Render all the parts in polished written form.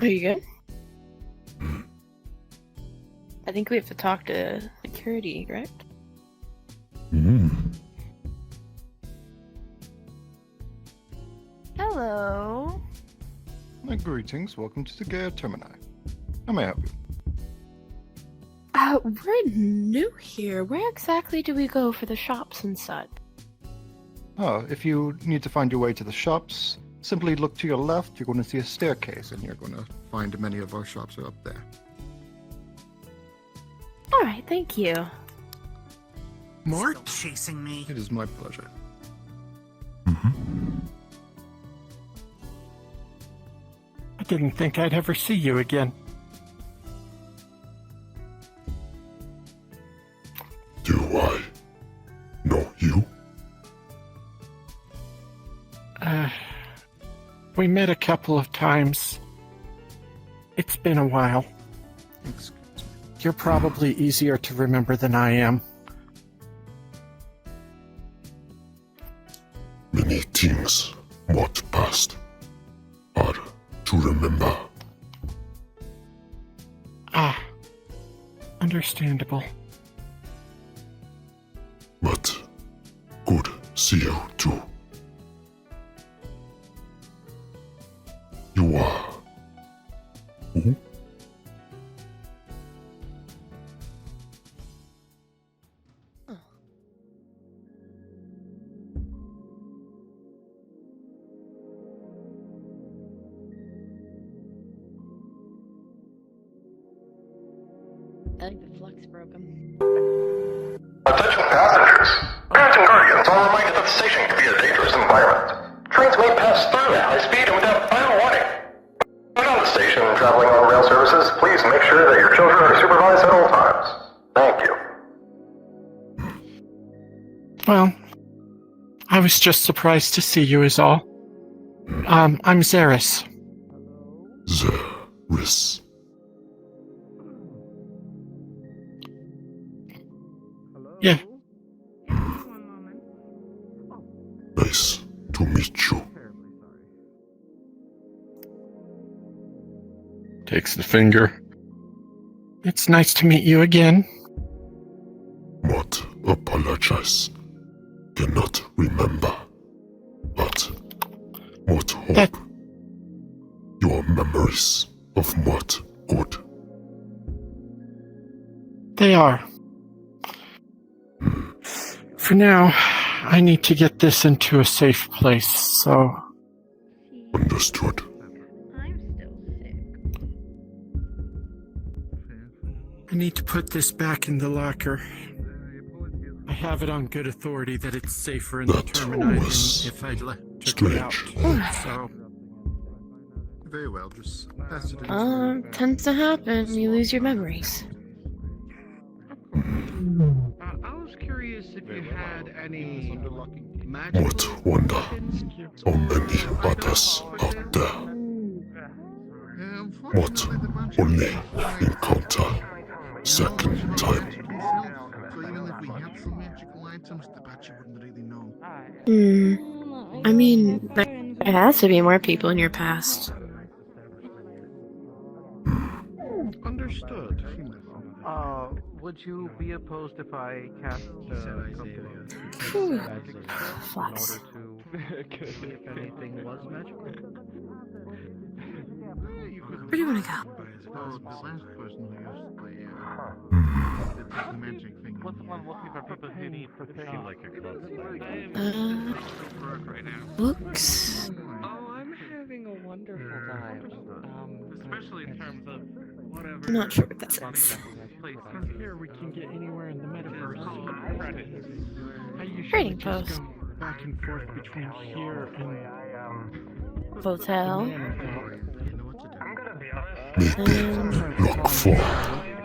Are you good? I think we have to talk to security, right? Hello. My greetings. Welcome to TOGARE TERMINI. How may I help you? We're new here. Where exactly do we go for the shops and such? If you need to find your way to the shops, simply look to your left. You're going to see a staircase, and you're going to find many of our shops are up there. All right, thank you. Mort? Still chasing me. It is my pleasure. I didn't think I'd ever see you again. Do I know you? We met a couple of times. It's been a while. Excuse me. You're probably easier to remember than I am. Many things what passed are to remember. Ah, understandable. But good see you too. You are who? I think the flux broke him. Attention passengers. Parents and guardians are reminded that the station can be a dangerous environment. Trains may pass through at high speed and without final warning. When on the station traveling on rail services, please make sure that your children are supervised at all times. Thank you. Well, I was just surprised to see you is all. I'm Zaris. Zaris. Yeah, Nice to meet you. takes the finger. It's nice to meet you again. What apologize. Cannot remember. But what hope. That- Your memories of what good. They are. For now, I need to get this into a safe place, so... Understood. I'm still sick. I need to put this back in the locker. I have it on good authority that it's safer in the That Termini was than if I took it out. strange. So, Very well. Just pass it in. Tends to happen. You lose your memories. I was curious if you had any magic. What wonder. How many others out there. What only encounter second time. So even if we had some magical items, the batch wouldn't really know. I mean, there has to be more people in your past. Understood. Would you be opposed if I cast Phew. magic in Flux. order to see if anything was magical? Where do you want to go? Well, the last person who used the magic thing. What's one looking for people who need to feel like you're close? Right now. Books? Oh, I'm having a wonderful time. Especially in terms of whatever. I'm not sure what that says. from here we can get anywhere in the Metaverse. I usually Trading just post. go back and forth between here and Hotel. Nano. Maybe look for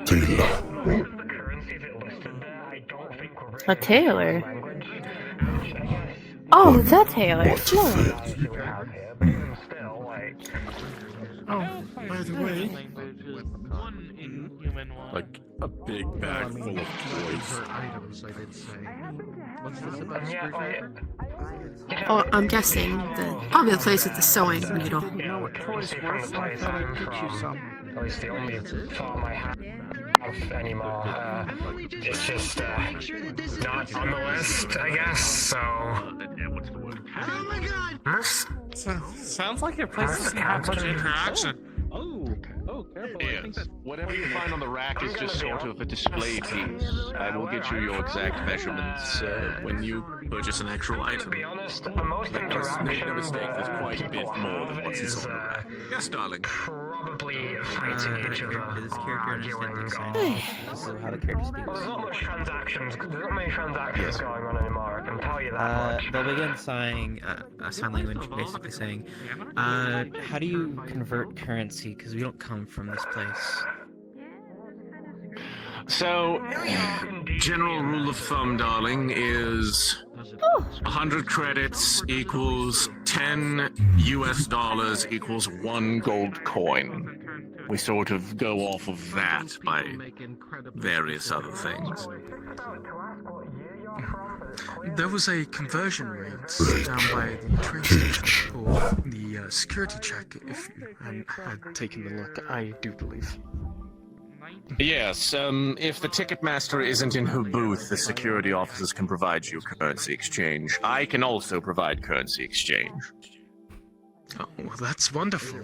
Taylor. A tailor? Oh, it's that tailor. What No. fate. Oh, by the way, One inhuman one. like a big bag full of toys. Items, I did say. What's this about screwdriver? Oh, I'm guessing probably the place with the sewing needle. No, can you see from the place I'm from, at least the only farm I have anymore, it's just not on the list, I guess, so... Oh my god! Sounds like your place doesn't have much interaction. Oh, careful. Yes. Whatever you find on the rack is just sort of a display piece. I will get you your exact measurements when you purchase an actual To item. be honest, most Make interaction no mistake, there's quite a bit more than what's is on the rack. Yes, darling. probably fighting each other, Does this character arguing, understand or... this is how the character speaks? Well, there's not much transactions. There's not many transactions going on anymore. I can tell you that much. They'll begin sign language, basically saying, how do you convert currency? Because we don't come from this place. So, general rule of thumb, darling, is 100 credits equals 10 US dollars equals 1 gold coin. We sort of go off of that by various other things. There was a conversion rate down by the train station for the security check, if you had taken a look, I do believe. Yes, if the Ticketmaster isn't in her booth, the security officers can provide you currency exchange. I can also provide currency exchange. Oh, well, that's wonderful.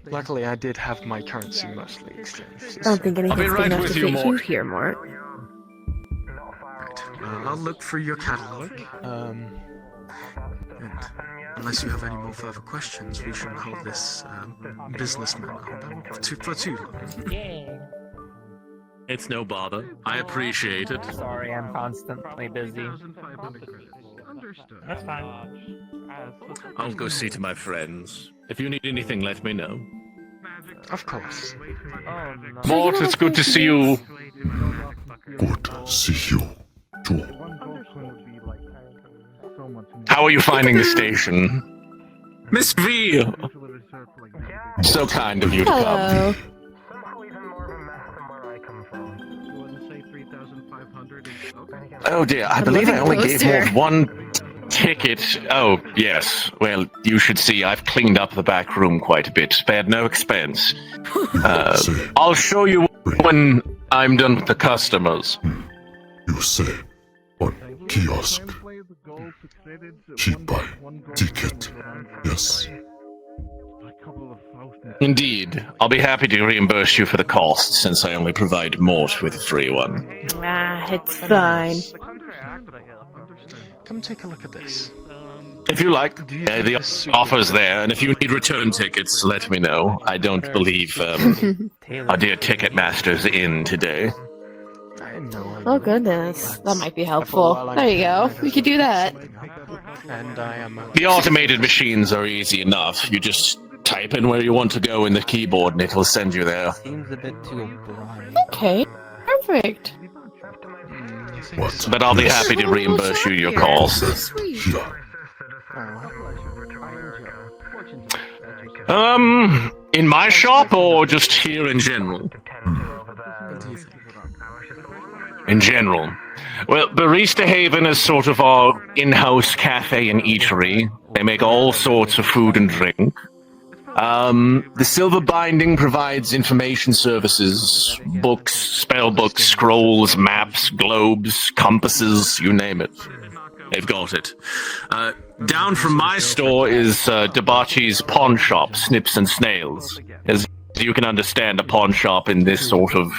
Luckily, I did have my currency mostly exchanged. I don't think I'll be anything's right good enough with to you, fit you Mort. here, Mort. Right. I'll look for your catalog. And unless you have any more further questions, we shouldn't hold this businessman on for too long. It's no bother. I appreciate it. Sorry, I'm constantly busy. That's fine. I'll go see to my friends. If you need anything, let me know. Of course. Mort, it's good to see you. Good see you too. How are you finding the station? Miss V! So kind of you to come. Hello. Somehow even more of a mess than where I come from. You want to say 3,500? Okay. Oh dear, I believe I only gave Mort one ticket. Oh, yes. Well, you should see I've cleaned up the back room quite a bit. Spared no expense. I'll show you when I'm done with the customers. You say on kiosk. She buy ticket. Yes. Indeed. I'll be happy to reimburse you for the cost, since I only provide Mort with a free one. Ah, it's fine. Come take a look at this. If you like, the offer's there, and if you need return tickets, let me know. I don't believe our dear Ticketmaster's in today. Oh goodness, that might be helpful. There you go. We could do that. And I am. The automated machines are easy enough. You just type in where you want to go in the keyboard, and it'll send you there. Seems a bit too abrupt. Okay, perfect. What? But I'll be happy to reimburse you your costs. Here. In my shop or just here in general? In general. Well, Barista Haven is sort of our in-house cafe and eatery. They make all sorts of food and drink. The Silver Binding provides information services, books, spell books, scrolls, maps, globes, compasses, you name it. They've got it. Down from my store is Debachi's pawn shop, Snips and Snails. As you can understand, a pawn shop in this sort of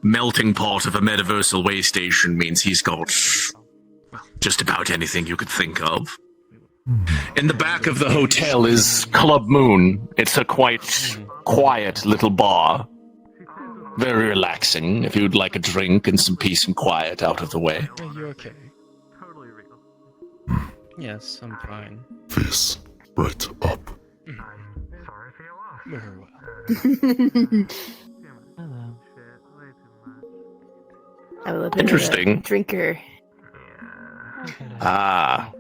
melting pot of a metaversal way station means he's got, well, just about anything you could think of. In the back of the hotel is Club Moon. It's a quite quiet little bar. Very relaxing, if you'd like a drink and some peace and quiet out of the way. Are you okay? Yes, I'm fine. Face right up. Sorry for your loss. Very well. Hello. I'm a little bit of a Interesting. drinker. Ah,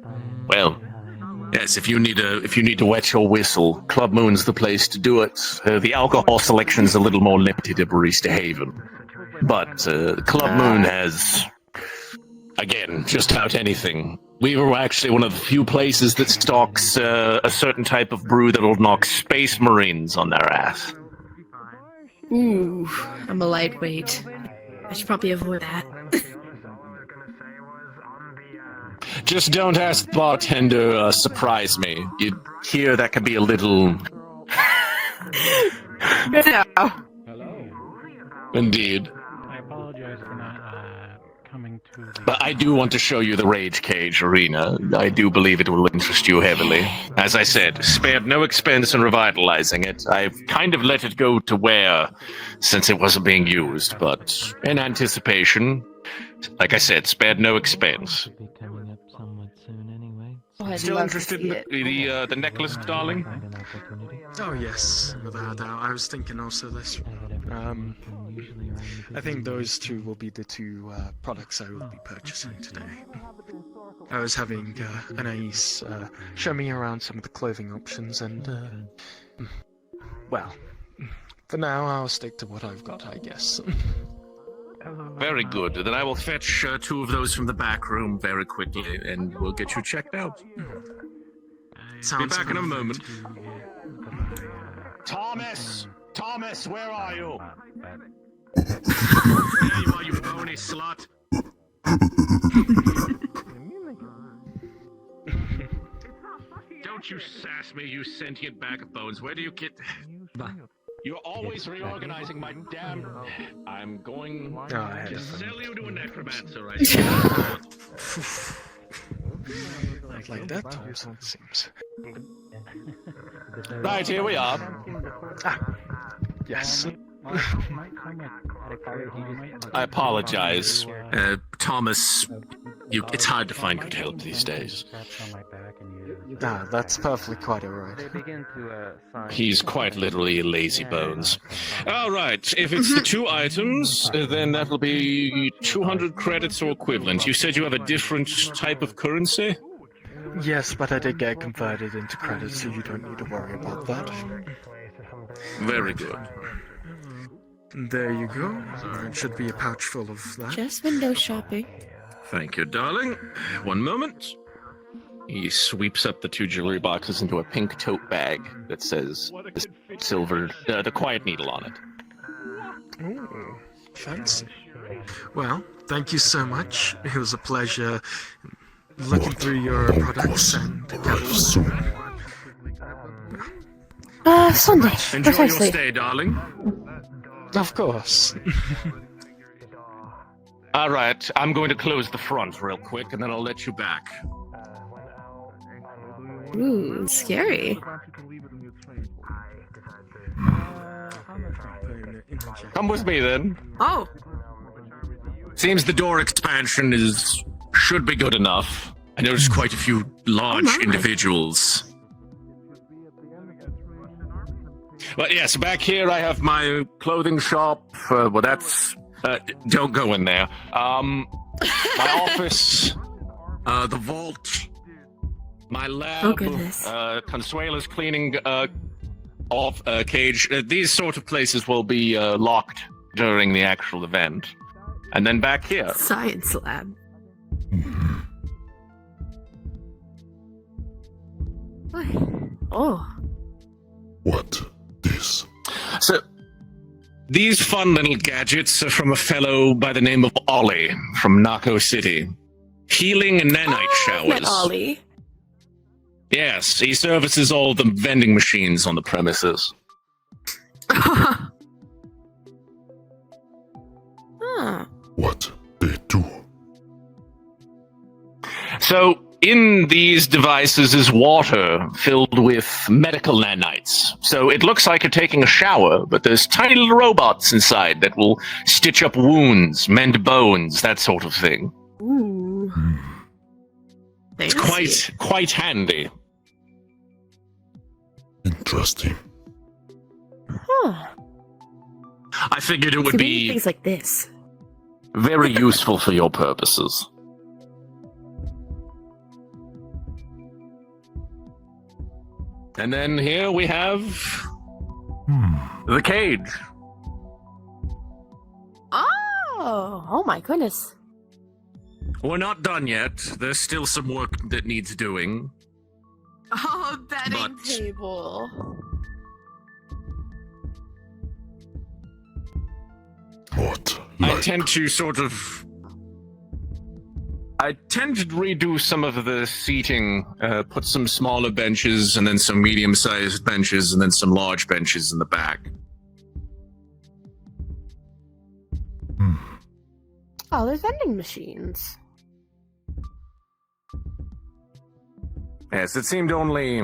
well, yes. If you need to wet your whistle, Club Moon's the place to do it. The alcohol selection's a little more limited at Barista Haven, but Club Moon has, again, just about anything. We were actually one of the few places that stocks a certain type of brew that'll knock space marines on their ass. Ooh, I'm a lightweight. I should probably avoid that. Just don't ask the bartender, surprise me. You hear that could be a little... Yeah. Indeed. I apologize for not coming to the... But I do want to show you the Rage Cage arena. I do believe it will interest you heavily. As I said, spared no expense in revitalizing it. I've kind of let it go to wear since it wasn't being used, but in anticipation, like I said, spared no expense. Still interested in the necklace, darling? Oh yes, without a doubt. I was thinking also this. I think those two will be the two products I will be purchasing today. I was having Anais show me around some of the clothing options, and well, for now I'll stick to what I've got, I guess. Very good. Then I will fetch 2 of those from the back room very quickly, and we'll get you checked out. Be back in a moment. Thomas! Thomas, where are you? There you are, you bony slut. Don't you sass me, you sentient bag of bones. Where do you get... You're always reorganizing my damn... I'm going to sell you to a necromancer right now. like that, Thompson, it seems. Right, here we are. Yes. I apologize. Thomas, it's hard to find good help these days. That's perfectly quite alright. He's quite literally lazy bones. Alright, if it's the 2 items, then that'll be 200 credits or equivalent. You said you have a different type of currency? Yes, but I did get converted into credits, so you don't need to worry about that. Very good. There you go. It should be a pouch full of that. Just window shopping. Thank you, darling. One moment. He sweeps up the 2 jewelry boxes into a pink tote bag that says the Quiet Needle on it. Ooh, fancy. Well, thank you so much. It was a pleasure looking through your products and Sunday. Enjoy Precisely. your stay, darling. Of course. All right, I'm going to close the front real quick, and then I'll let you back. Ooh, scary. Come with me, then. Oh. Seems the door expansion should be good enough. I noticed quite a few large individuals. But yes, back here I have my clothing shop. Well, that's... don't go in there. My office, the vault, my lab, Consuela's cleaning off cage. These sort of places will be locked during the actual event. And then back here. Science lab. Oh. What is? So, these fun little gadgets are from a fellow by the name of Ollie from Nako City. Healing and nanite showers. Met Ollie. Yes, he services all the vending machines on the premises. What they do? So, in these devices is water filled with medical nanites. So it looks like you're taking a shower, but there's tiny little robots inside that will stitch up wounds, mend bones, that sort of thing. Ooh. It's quite handy. Interesting. Huh. I figured it would So they need be things like this. very useful for your purposes. And then here we have the cage. Oh my goodness. We're not done yet. There's still some work that needs doing. Oh, betting But- table. What? I Like, tend to redo some of the seating, put some smaller benches and then some medium-sized benches and then some large benches in the back. Oh, there's vending machines. Yes, it seemed only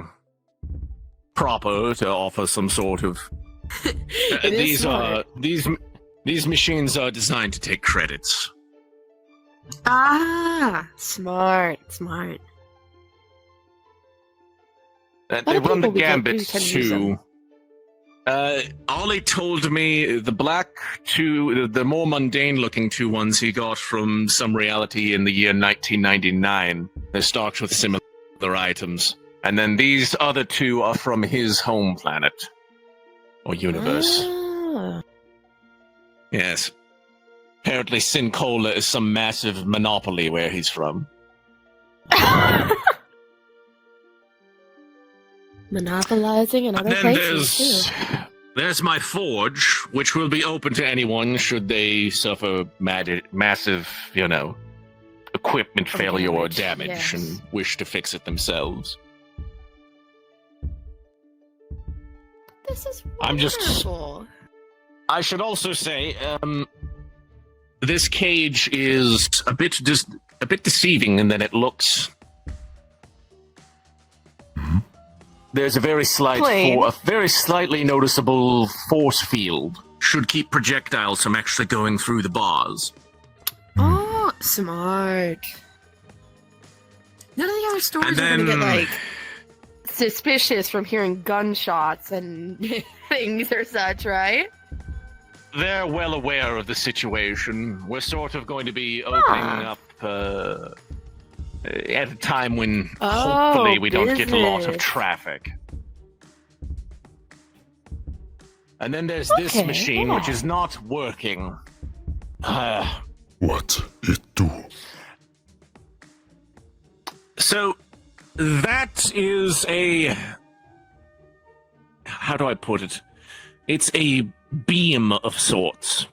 proper to offer some sort of. It is smart. These machines are designed to take credits. Ah, smart. They Other run the people we can- we gambit can use to. Ollie told me the the more mundane-looking two ones he got from some reality in the year 1999. They're stocked with similar items, and then these other two are from his home planet or universe. Ah. Yes. Apparently, Sincola is some massive monopoly where he's from. Monopolizing in other Then places there's my forge, which will be open to anyone should they suffer massive, equipment failure or damage yes. and wish to fix it themselves. This is I'm just- wonderful. I should also say, this cage is a bit deceiving in that it looks. There's a very slightly noticeable force field. Should keep projectiles from actually going through the bars. Oh, smart. None of the other stores And are gonna get then- suspicious from hearing gunshots and things or such, right? They're well aware of the situation. We're sort of going to be opening up at a time when hopefully we don't get a lot of business. traffic. And then there's this Okay, machine yeah. which is not working. what it do? So that is a. How do I put it? It's a beam of sorts.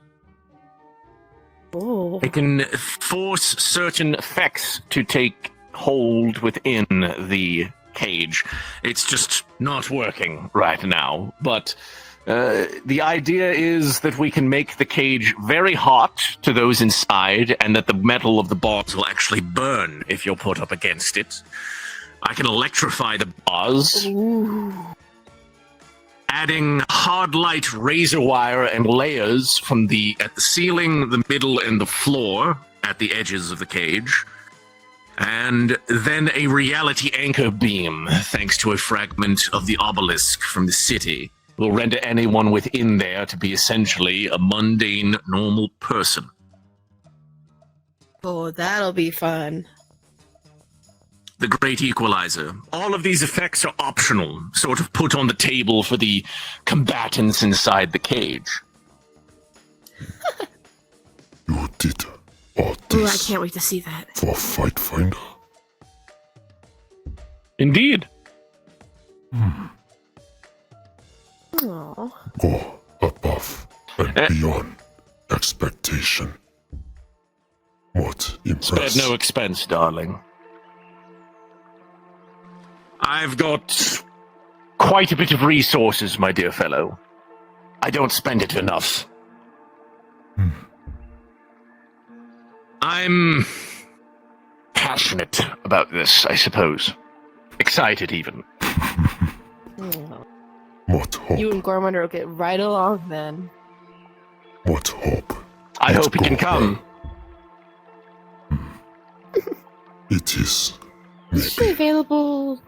Oh. It can force certain effects to take hold within the cage. It's just not working right now. But the idea is that we can make the cage very hot to those inside, and that the metal of the bars will actually burn if you're put up against it. I can electrify the bars. Ooh. Adding hard light razor wire and layers from at the ceiling, the middle, and the floor at the edges of the cage. And then a reality anchor beam, thanks to a fragment of the obelisk from the city, will render anyone within there to be essentially a mundane, normal person. Oh, that'll be fun. The Great Equalizer. All of these effects are optional, sort of put on the table for the combatants inside the cage. You did all Ooh, I this can't wait to see that. for Fight Finder? Indeed. Oh. Go above and beyond expectation. What Spared impressed? no expense, darling. I've got quite a bit of resources, my dear fellow. I don't spend it enough. I'm passionate about this, I suppose. Excited, even. Oh. What hope? You and Gormander will get right along then. What hope? I What hope he can go come. It is Is she maybe available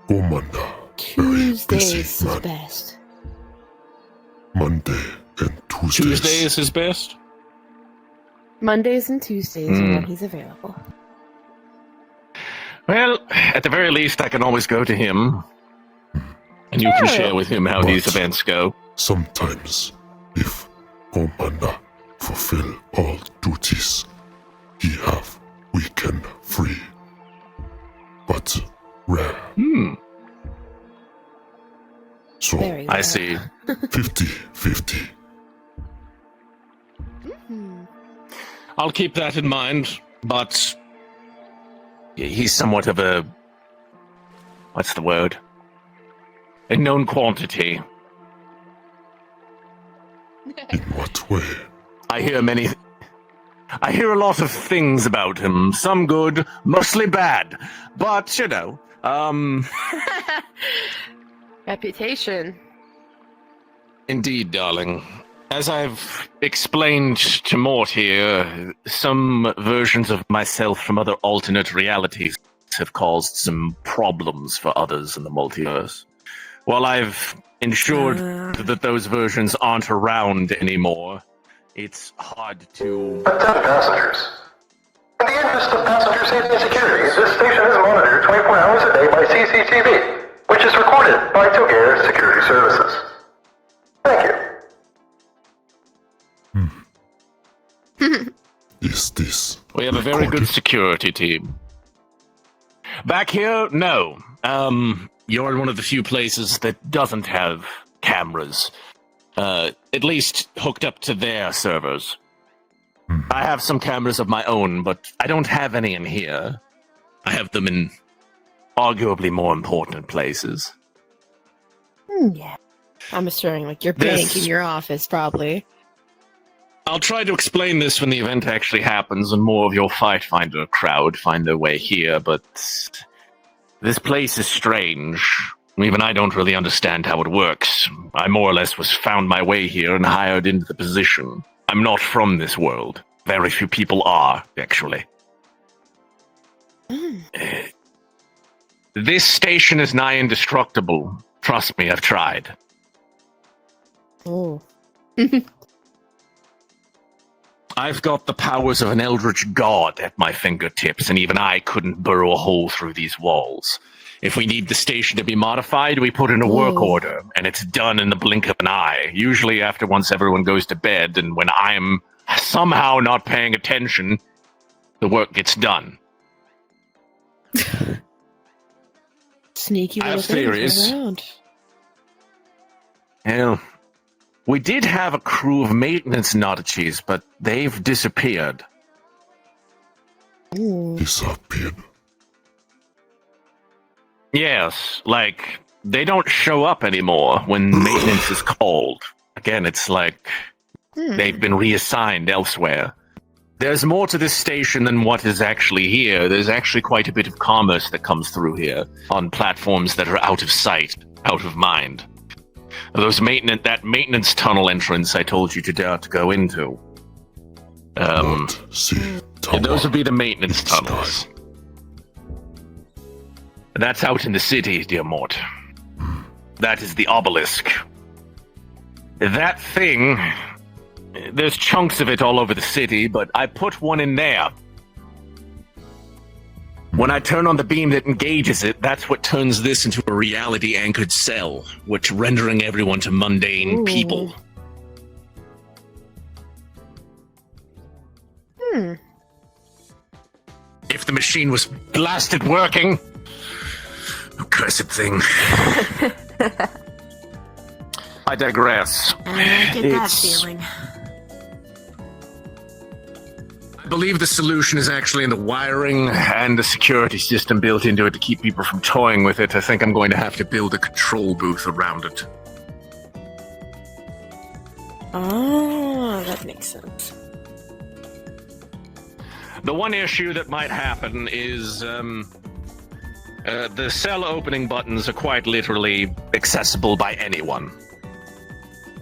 Commander. Very busy Tuesdays is man. best. Monday and Tuesdays. Tuesday is his best. Mondays and Tuesdays are when he's available. Well, at the very least, I can always go to him. And you can Sure. share with him how these But- events go. Sometimes, if Commander fulfill all duties he have weak and free, but rare. So, Very I well. see. 50-50. I'll keep that in mind, but he's somewhat of a... what's the word? A known quantity. In what way? I hear a lot of things about him. Some good, mostly bad. But, you know, Reputation. Indeed, darling. As I've explained to Mort here, some versions of myself from other alternate realities have caused some problems for others in the multiverse. While I've ensured that those versions aren't around anymore, it's hard to... Attention passengers. In the interest of passenger safety and security, this station is monitored 24 hours a day by CCTV, which is recorded by TOGARE Security Services. Thank you. Is this We have a very good recorded? security team. Back here, no. You're in one of the few places that doesn't have cameras. At least hooked up to their servers. I have some cameras of my own, but I don't have any in here. I have them in arguably more important places. Yeah. I'm assuming, like, your bank in your office, probably. I'll try to explain this when the event actually happens and more of your Fight Finder crowd find their way here, but this place is strange. Even I don't really understand how it works. I more or less was found my way here and hired into the position. I'm not from this world. Very few people are, actually. This station is nigh indestructible. Trust me, I've tried. Oh. I've got the powers of an eldritch god at my fingertips, and even I couldn't burrow a hole through these walls. If we need the station to be modified, we put in a work order, and it's done in the blink of an eye, usually after once everyone goes to bed, and when I'm somehow not paying attention, the work gets done. Sneaky I little have theories. things around. Well, we did have a crew of maintenance oddities, but they've disappeared. disappeared? Yes, like, they don't show up anymore when maintenance is called. Again, it's like they've been reassigned elsewhere. There's more to this station than what is actually here. There's actually quite a bit of commerce that comes through here on platforms that are out of sight, out of mind. That maintenance tunnel entrance I told you to go into. Those would be the maintenance tunnels. That's out in the city, dear Mort. That is the obelisk. That thing, there's chunks of it all over the city, but I put one in there. When I turn on the beam that engages it, that's what turns this into a reality-anchored cell, which rendering everyone to mundane people. If the machine was blasted working... Cursed thing. I digress. I get that feeling. I believe the solution is actually in the wiring and the security system built into it to keep people from toying with it. I think I'm going to have to build a control booth around it. Oh, that makes sense. The one issue that might happen is the cell opening buttons are quite literally accessible by anyone.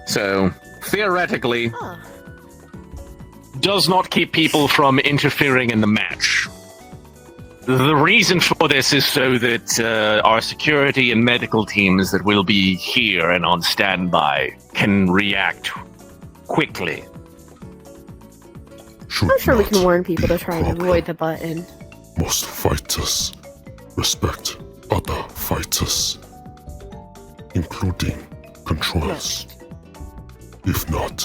So, theoretically, does not keep people from interfering in the match. The reason for this is so that our security and medical teams that will be here and on standby can react quickly. I'm sure we can warn people to try and avoid the button. Most fighters respect other fighters, including controllers. If not,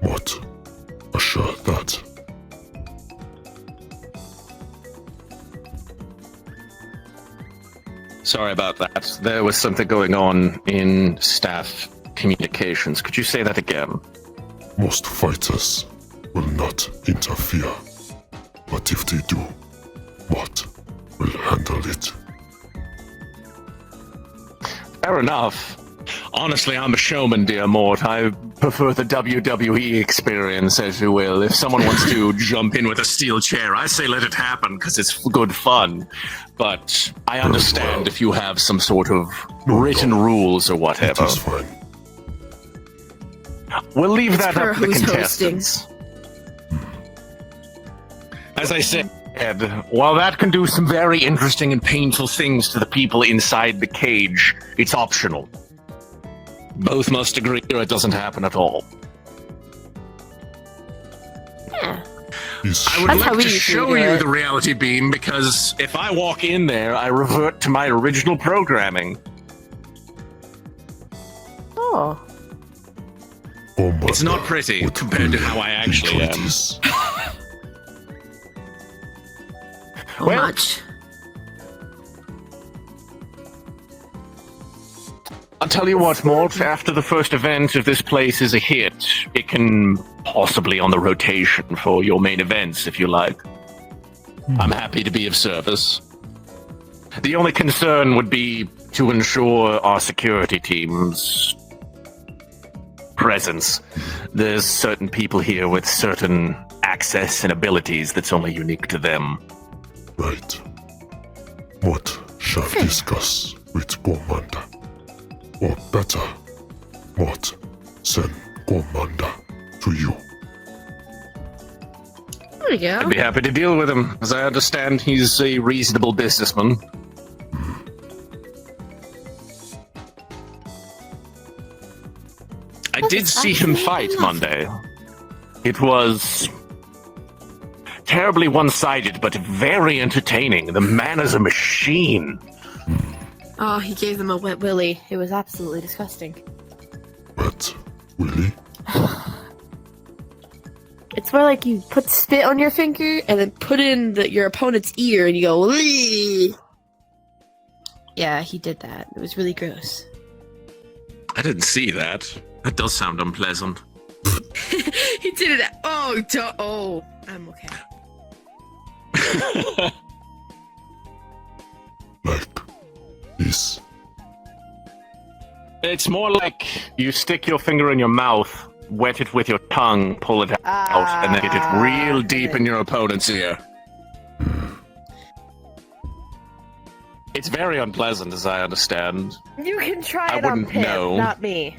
what assure that? Sorry about that. There was something going on in staff communications. Could you say that again? Most fighters will not interfere. But if they do, what will handle it? Fair enough. Honestly, I'm a showman, dear Mort. I prefer the WWE experience, as you will. If someone wants to jump in with a steel chair, I say let it happen, because it's good fun. But I understand if you have some sort of written rules or whatever. It is fine. We'll leave It's that for up to the who's contestants. As I said, while that can do some very interesting and painful things to the people inside the cage, it's optional. Both must agree or it doesn't happen at all. Yeah. I would That's how like we to usually show do you it. the reality beam, because if I walk in there, I revert to my original programming. Oh. It's not pretty compared to how I actually am. How Well, much? I'll tell you what, Mort, after the first event, if this place is a hit, it can possibly on the rotation for your main events, if you like. I'm happy to be of service. The only concern would be to ensure our security team's presence. There's certain people here with certain access and abilities that's only unique to them. Right. What shall discuss with Commander? Or better, what send Commander to you? There we go. I'd be happy to deal with him. As I understand, he's a reasonable businessman. I did see him fight Monday. It was terribly one-sided, but very entertaining. The man is a machine. Oh, he gave them a wet willy. It was absolutely disgusting. Wet willy? It's more like you put spit on your finger and then put in your opponent's ear and you go, "Wee." Yeah, he did that. It was really gross. I didn't see that. That does sound unpleasant. He did it. Oh, I'm okay. Like this. It's more like you stick your finger in your mouth, wet it with your tongue, pull it out, and then get it real deep in your opponent's ear. It's very unpleasant, as I understand. You can try I it on wouldn't Pip, know. not me.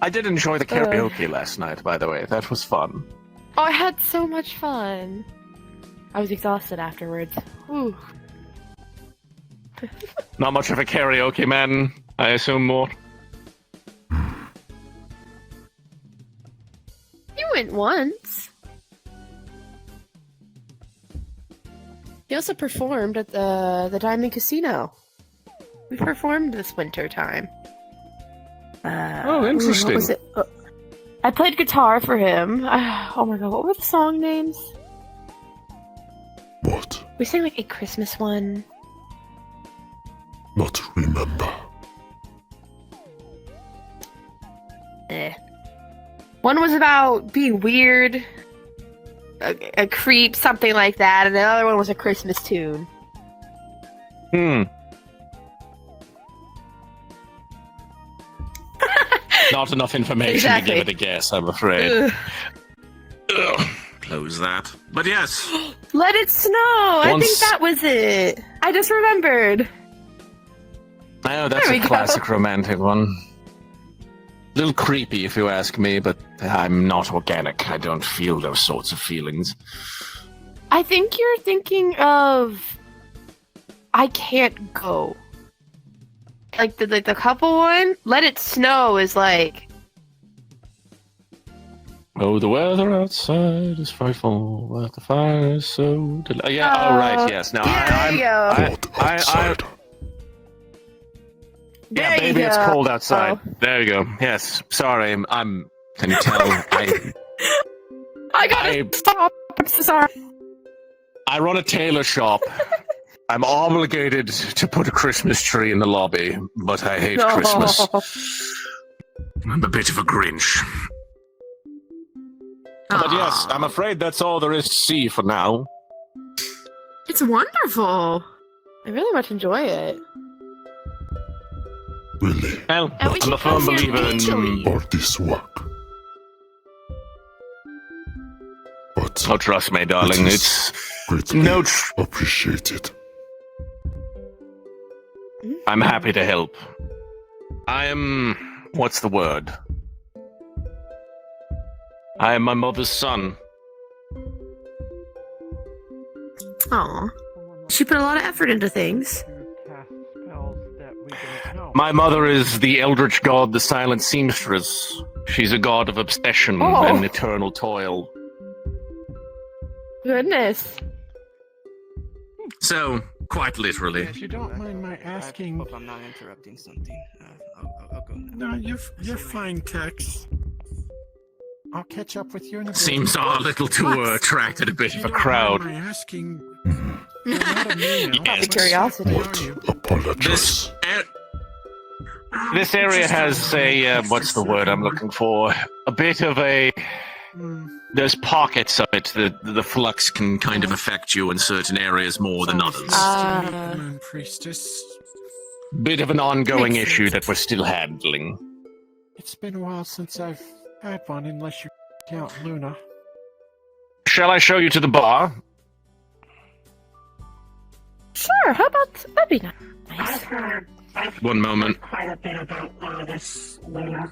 I did enjoy the karaoke last night, by the way. That was fun. Oh, I had so much fun. I was exhausted afterwards. Whew. Not much of a karaoke man, I assume, more. You went once. He also performed at the Diamond Casino. We performed this winter time. Oh, interesting. What was it? I played guitar for him. Oh my god, what were the song names? What? We sang like a Christmas one. Not remember. One was about being weird, a creep, something like that, and the other one was a Christmas tune. Not enough information Exactly. to give it a guess, I'm afraid. Ugh. Close that. But yes. Let It Snow! I think that was it. I just remembered. I know, that's There a we classic romantic one. A little creepy, if you ask me, but I'm not organic. I don't feel those sorts of feelings. I think you're thinking of I Can't Go. Like the couple one? Let It Snow is like Oh, the weather outside is frightful, but the fire is so yeah, oh right, yes. Now there you go. yeah, There baby, you it's go. cold outside. Oh. There you go. Yes, sorry, I'm. Can you tell? I I gotta stop. I'm so sorry. I run a tailor shop. I'm obligated to put a Christmas tree in the lobby, but I hate Christmas. I'm a bit of a Grinch. But yes, I'm afraid that's all there is to see for now. It's wonderful. I really much enjoy it. Really, Well, And we I'm can a firm come here believer in... all this work. But Oh, trust me, darling, it is it's... greatly No, appreciated. I'm happy to help. I am... What's the word? I am my mother's son. Aw. She put a lot of effort into things. My mother is the eldritch god, the silent seamstress. She's a god of obsession and eternal toil. Goodness. So, quite literally. If you don't mind my asking... Hope I'm not interrupting something. I'll go now. No, you're fine, Tex. I'll catch up with you in a bit. Seems our little tour attracted a bit of a crowd. Am I asking? The curiosity. Apologize. This area has a, what's the word I'm looking for? A bit of a... There's pockets of it that the flux can kind of affect you in certain areas more than others. Moon priestess. Bit of an ongoing issue that we're still handling. It's been a while since I've had one, unless you count Luna. Shall I show you to the bar? Sure, how about that'd be nice. One moment. Quite a bit about this Luna.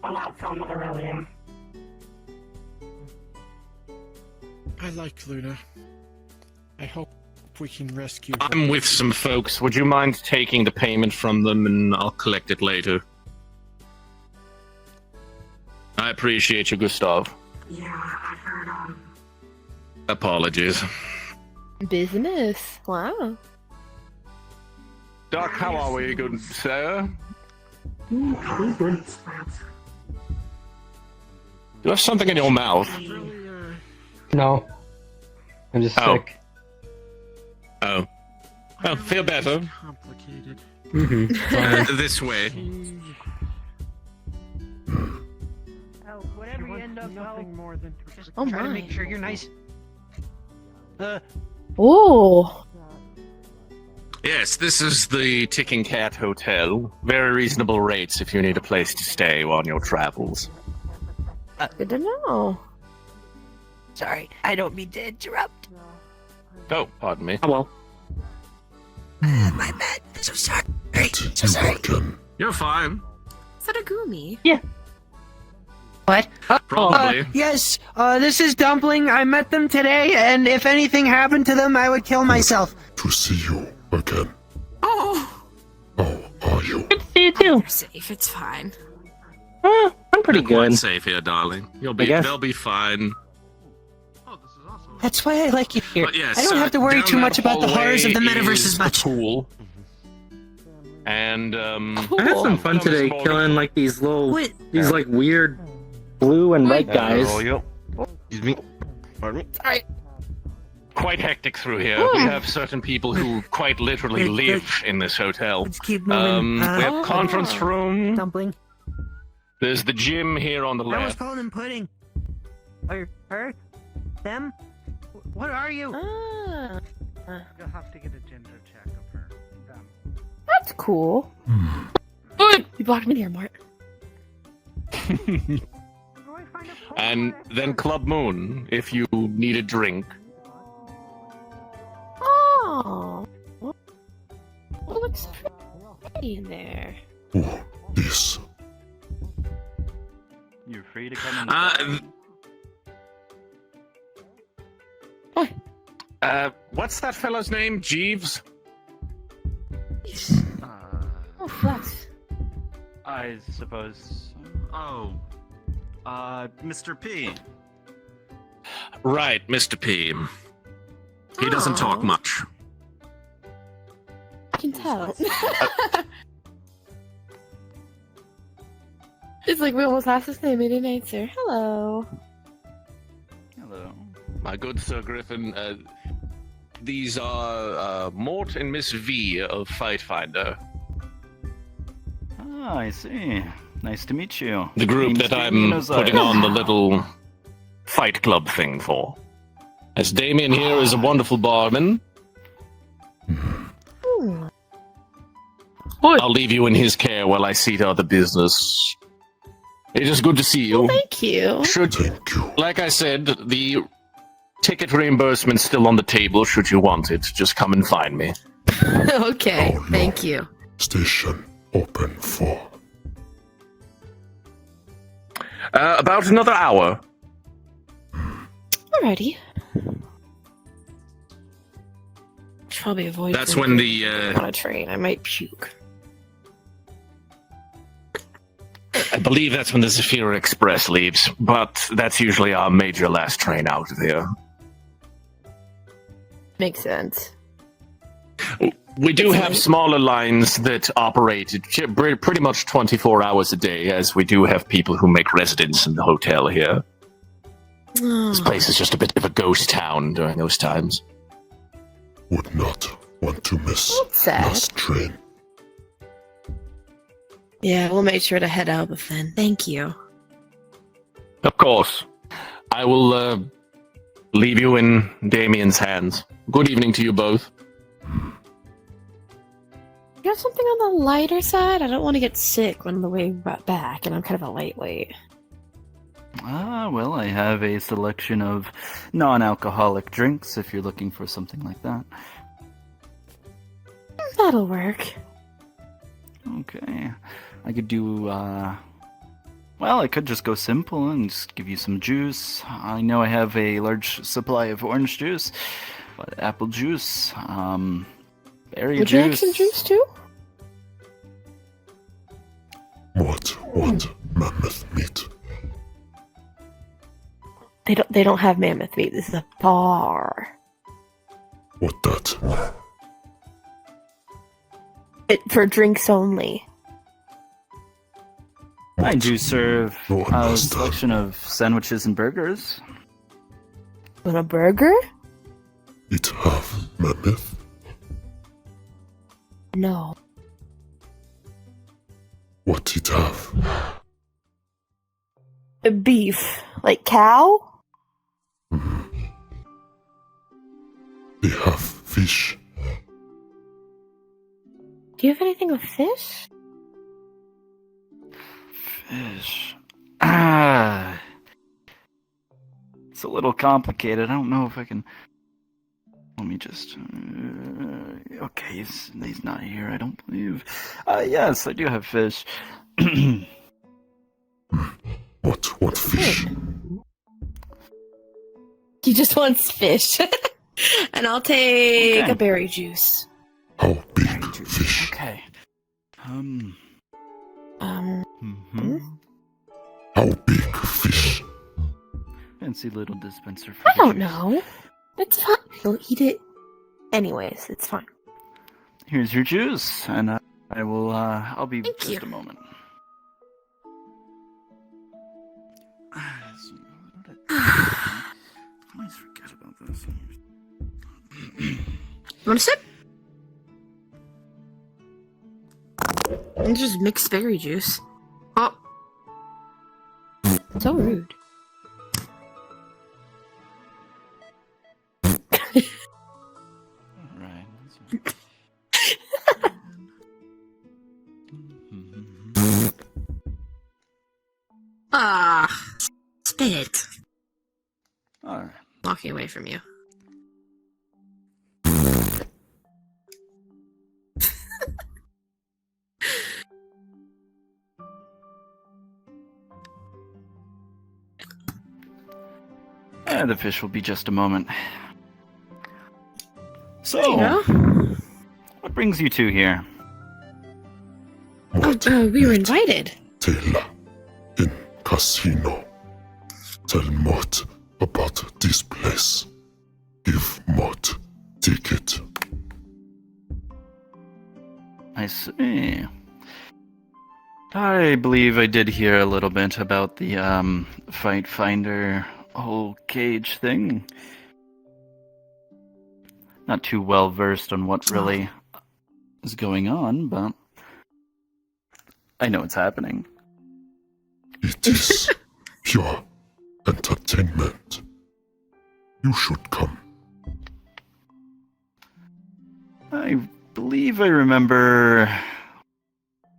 A lot from earlier. I like Luna. I hope we can rescue her. I'm with some folks. Would you mind taking the payment from them and I'll collect it later? I appreciate you, Gustav. Yeah, I heard, Apologies. Business. Wow. Doc, how are we, good sir? good. You have something in your mouth. No. I'm just sick. Oh. Oh, feel better. Complicated. This way. Whatever you end up, Nothing more than just Oh try to my. make sure you're nice. Oh. Yes, this is the Ticking Cat Hotel. Very reasonable rates if you need a place to stay on your travels. Good to know. Sorry, I don't mean to interrupt. Oh, pardon me. Oh well. My bad. So sorry. So sorry. You're fine. Sadagumi. Yeah. What? Probably. Yes, this is Dumpling. I met them today, and if anything happened to them, I would kill myself. To see you again. Oh! How are you? Good to see you too. You're safe, it's fine. I'm pretty You're quite good. safe here, darling. I guess. They'll be fine. That's why I like it here. But yes, I don't have to worry down too much that about the horrors of the hallway metaverse is as the much. Pool. And I had some fun today Small- killing like these little, Wait. these like weird blue and red guys. Excuse me. Pardon me. Sorry. quite hectic through here. We have certain people who quite literally live in this hotel. Let's keep moving. We have conference room. Dumpling. There's the gym here on the I was left. calling them pudding. Or her? Them? What are you? You'll have to get a ginger check of her. That's cool. Good. You blocked me there, Mart. And then Club Moon, if you need a drink. Oh. It looks pretty in there. Oh, this. You're free to come in. What's that fellow's name? Jeeves? Oh, flex. I suppose. Oh. Mr. P. Right, Mr. P. He doesn't talk much. I can tell. It's like we almost asked his name and he didn't answer. Hello. my good Sir Griffin. These are Mort and Miss V of Fight Finder. Ah, I see. Nice to meet you. The group Name's that Damien I'm Ozai. putting on the little fight club thing for. As Damien here is a wonderful barman. I'll leave you in his care while I see to other business. It is good to see you. Well, thank you. Like I said, the ticket reimbursement's still on the table should you want it. Just come and find me. Okay, thank you. Station open for. About another hour. Alrighty. Should probably avoid. That's when drinking the, on a train. I might puke. I believe that's when the Zephyr Express leaves, but that's usually our major last train out of here. Makes sense. We do have smaller lines that operate pretty much 24 hours a day, as we do have people who make residence in the hotel here. This place is just a bit of a ghost town during those times. Would not want to miss sad. last train. Yeah, we'll make sure to head out then. Thank you. Of course. I will leave you in Damien's hands. Good evening to you both. You got something on the lighter side? I don't want to get sick on the way back, and I'm kind of a lightweight. Well, I have a selection of non-alcoholic drinks if you're looking for something like that. That'll work. Okay. I could do, well, I could just go simple and just give you some juice. I know I have a large supply of orange juice, but apple juice, berry Would you like juice. some juice too? What mammoth meat? They don't have mammoth meat. This is a bar. What that? For drinks only. I do serve a selection of sandwiches and burgers. Want a burger? It have mammoth? No. What it have? A beef. Like cow? They have fish. Do you have anything with fish? Fish. It's a little complicated. I don't know if I can. Let me just. Okay, he's not here, I don't believe. Yes, I do have fish. What fish? He just wants fish. And I'll take Okay. a berry juice. How big fish? Okay. Hmm? How big fish? Fancy little dispenser for I the don't juice. know. It's fine. He'll eat it anyways. It's fine. Here's your juice, and I will. I'll be Thank just you. a moment. I always forget about this. You want a sip? It's just mixed berry juice. Oh. So rude. Right. Ah. Spit. Alright. Walking away from you. The fish will be just a moment. So, There you go. what brings you two here? Oh, we were invited. Taylor in casino. Tell Mott about this place. Give Mott ticket. I see. I believe I did hear a little bit about the Fight Finder whole cage thing. Not too well versed on what really is going on, but I know it's happening. It is pure entertainment. You should come. I believe I remember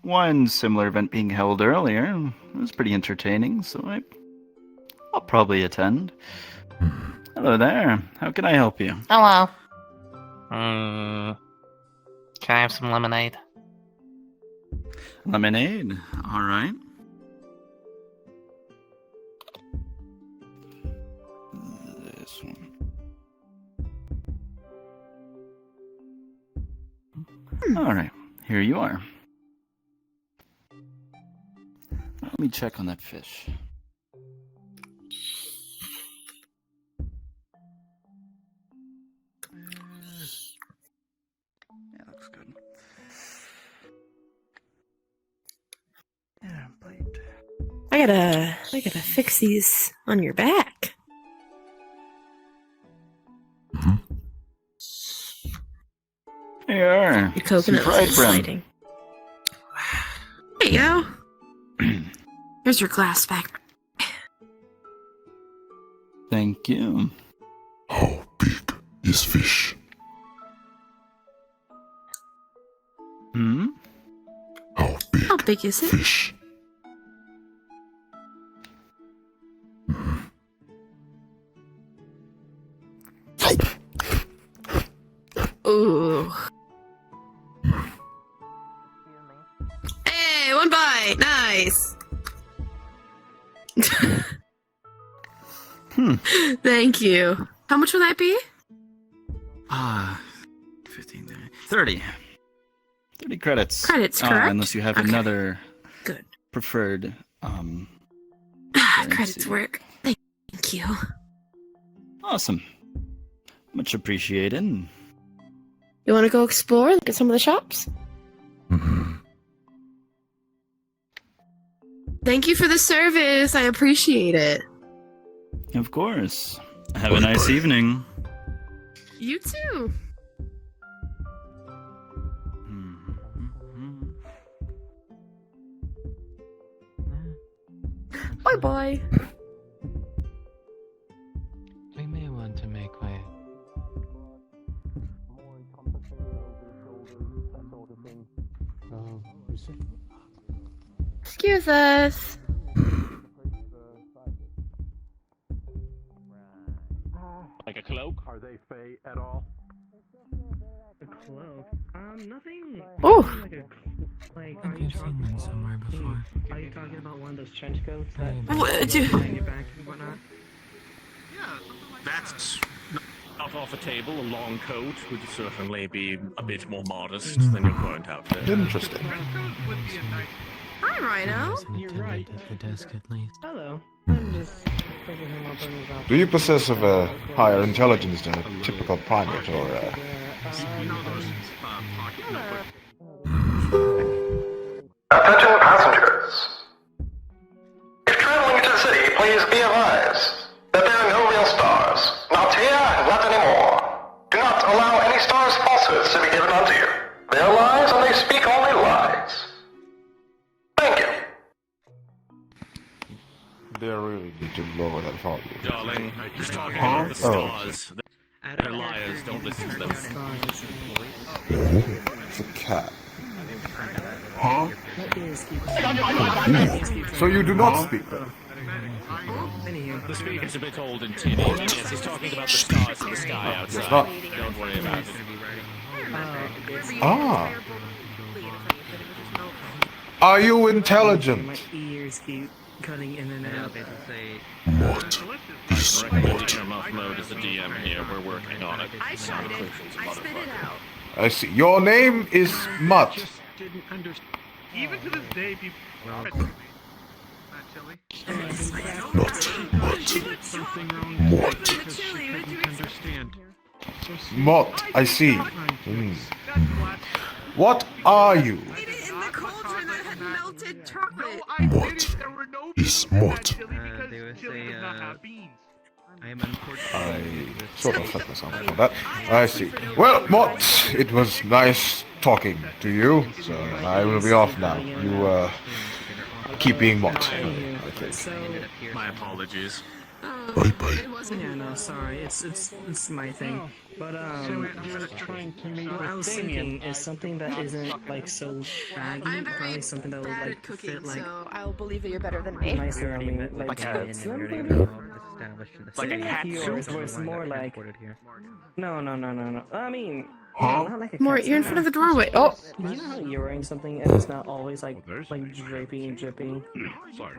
one similar event being held earlier. It was pretty entertaining, so I'll probably attend. Hello there. How can I help you? Hello. Can I have some lemonade? Lemonade? Alright. This one. Alright, here you are. Let me check on that fish. Yeah, looks good. Yeah, plate. I gotta fix these on your back. Here, Your coconut some fried is bread. sliding. There you go. Here's your glass back. Thank you. How big is fish? Hmm? How big is it? Fish. Ooh. Hey, one bite. Nice. Thank you. How much will that be? 15, 30. 30 credits. Credits, correct? Unless you have Okay. another Good. preferred Credits work. Thank you. Awesome. Much appreciated. You want to go explore? Look at some of the shops? Thank you for the service. I appreciate it. Of course. Have a nice evening. You too. Bye bye. We may want to make way. Excuse us. Like a cloak? Are they Fey at all? A cloak? Nothing. Oh. Like, I think I've seen them somewhere before. Are you talking about one of those trench coats? What, dude? Behind your back and whatnot? That's not off a table. A long coat would certainly be a bit more modest than your current outfit. Interesting. Hi, Rhino. You're right. At the desk at least. Hello. I'm just picking him up in his office. Do you possess of a higher intelligence than a typical primate, or Attention passengers. If traveling into the city, please be advised that there are no real stars. Not here, not anymore. Do not allow any stars' falsehoods to be given unto you. They are lies and they speak only lies. Thank you. they really need to lower that volume? Darling, he's talking about the Oh. stars. They're liars, don't listen to them. It's a cat. Huh? So you do not speak then? The speaker's a bit old and tinny. Yes, he's talking about the stars in the sky outside. It's not. Don't worry about it. Ah. Are you intelligent? Ears keep cutting in and out. What is What? Mouth mode is the DM here. We're working on it. I tried it. I spit it out. I see. Your name is Mutt. Didn't understand. Even to this day, people. Not chili. Something wrong. What? Because she couldn't understand. Mutt, I see. What are you? In the cauldron that had melted chocolate. What is what? They would say, I am unfortunate. I sort of set myself up for that. I see. Well, Mott, it was nice talking to you, so I will be off now. You, keep being Mott, I think. My apologies. Bye-bye. Yeah, no, sorry. It's my thing. But what I was thinking is something that isn't like so baggy, probably something that would like fit like I'll believe that you're better than me. nicer on me, like Like a cat yours suit? was more like. No. I mean. Huh? Not like a Mort, cat you're in suit. front of the doorway. Oh. You know how you're wearing something and it's not always like drapey and drippy,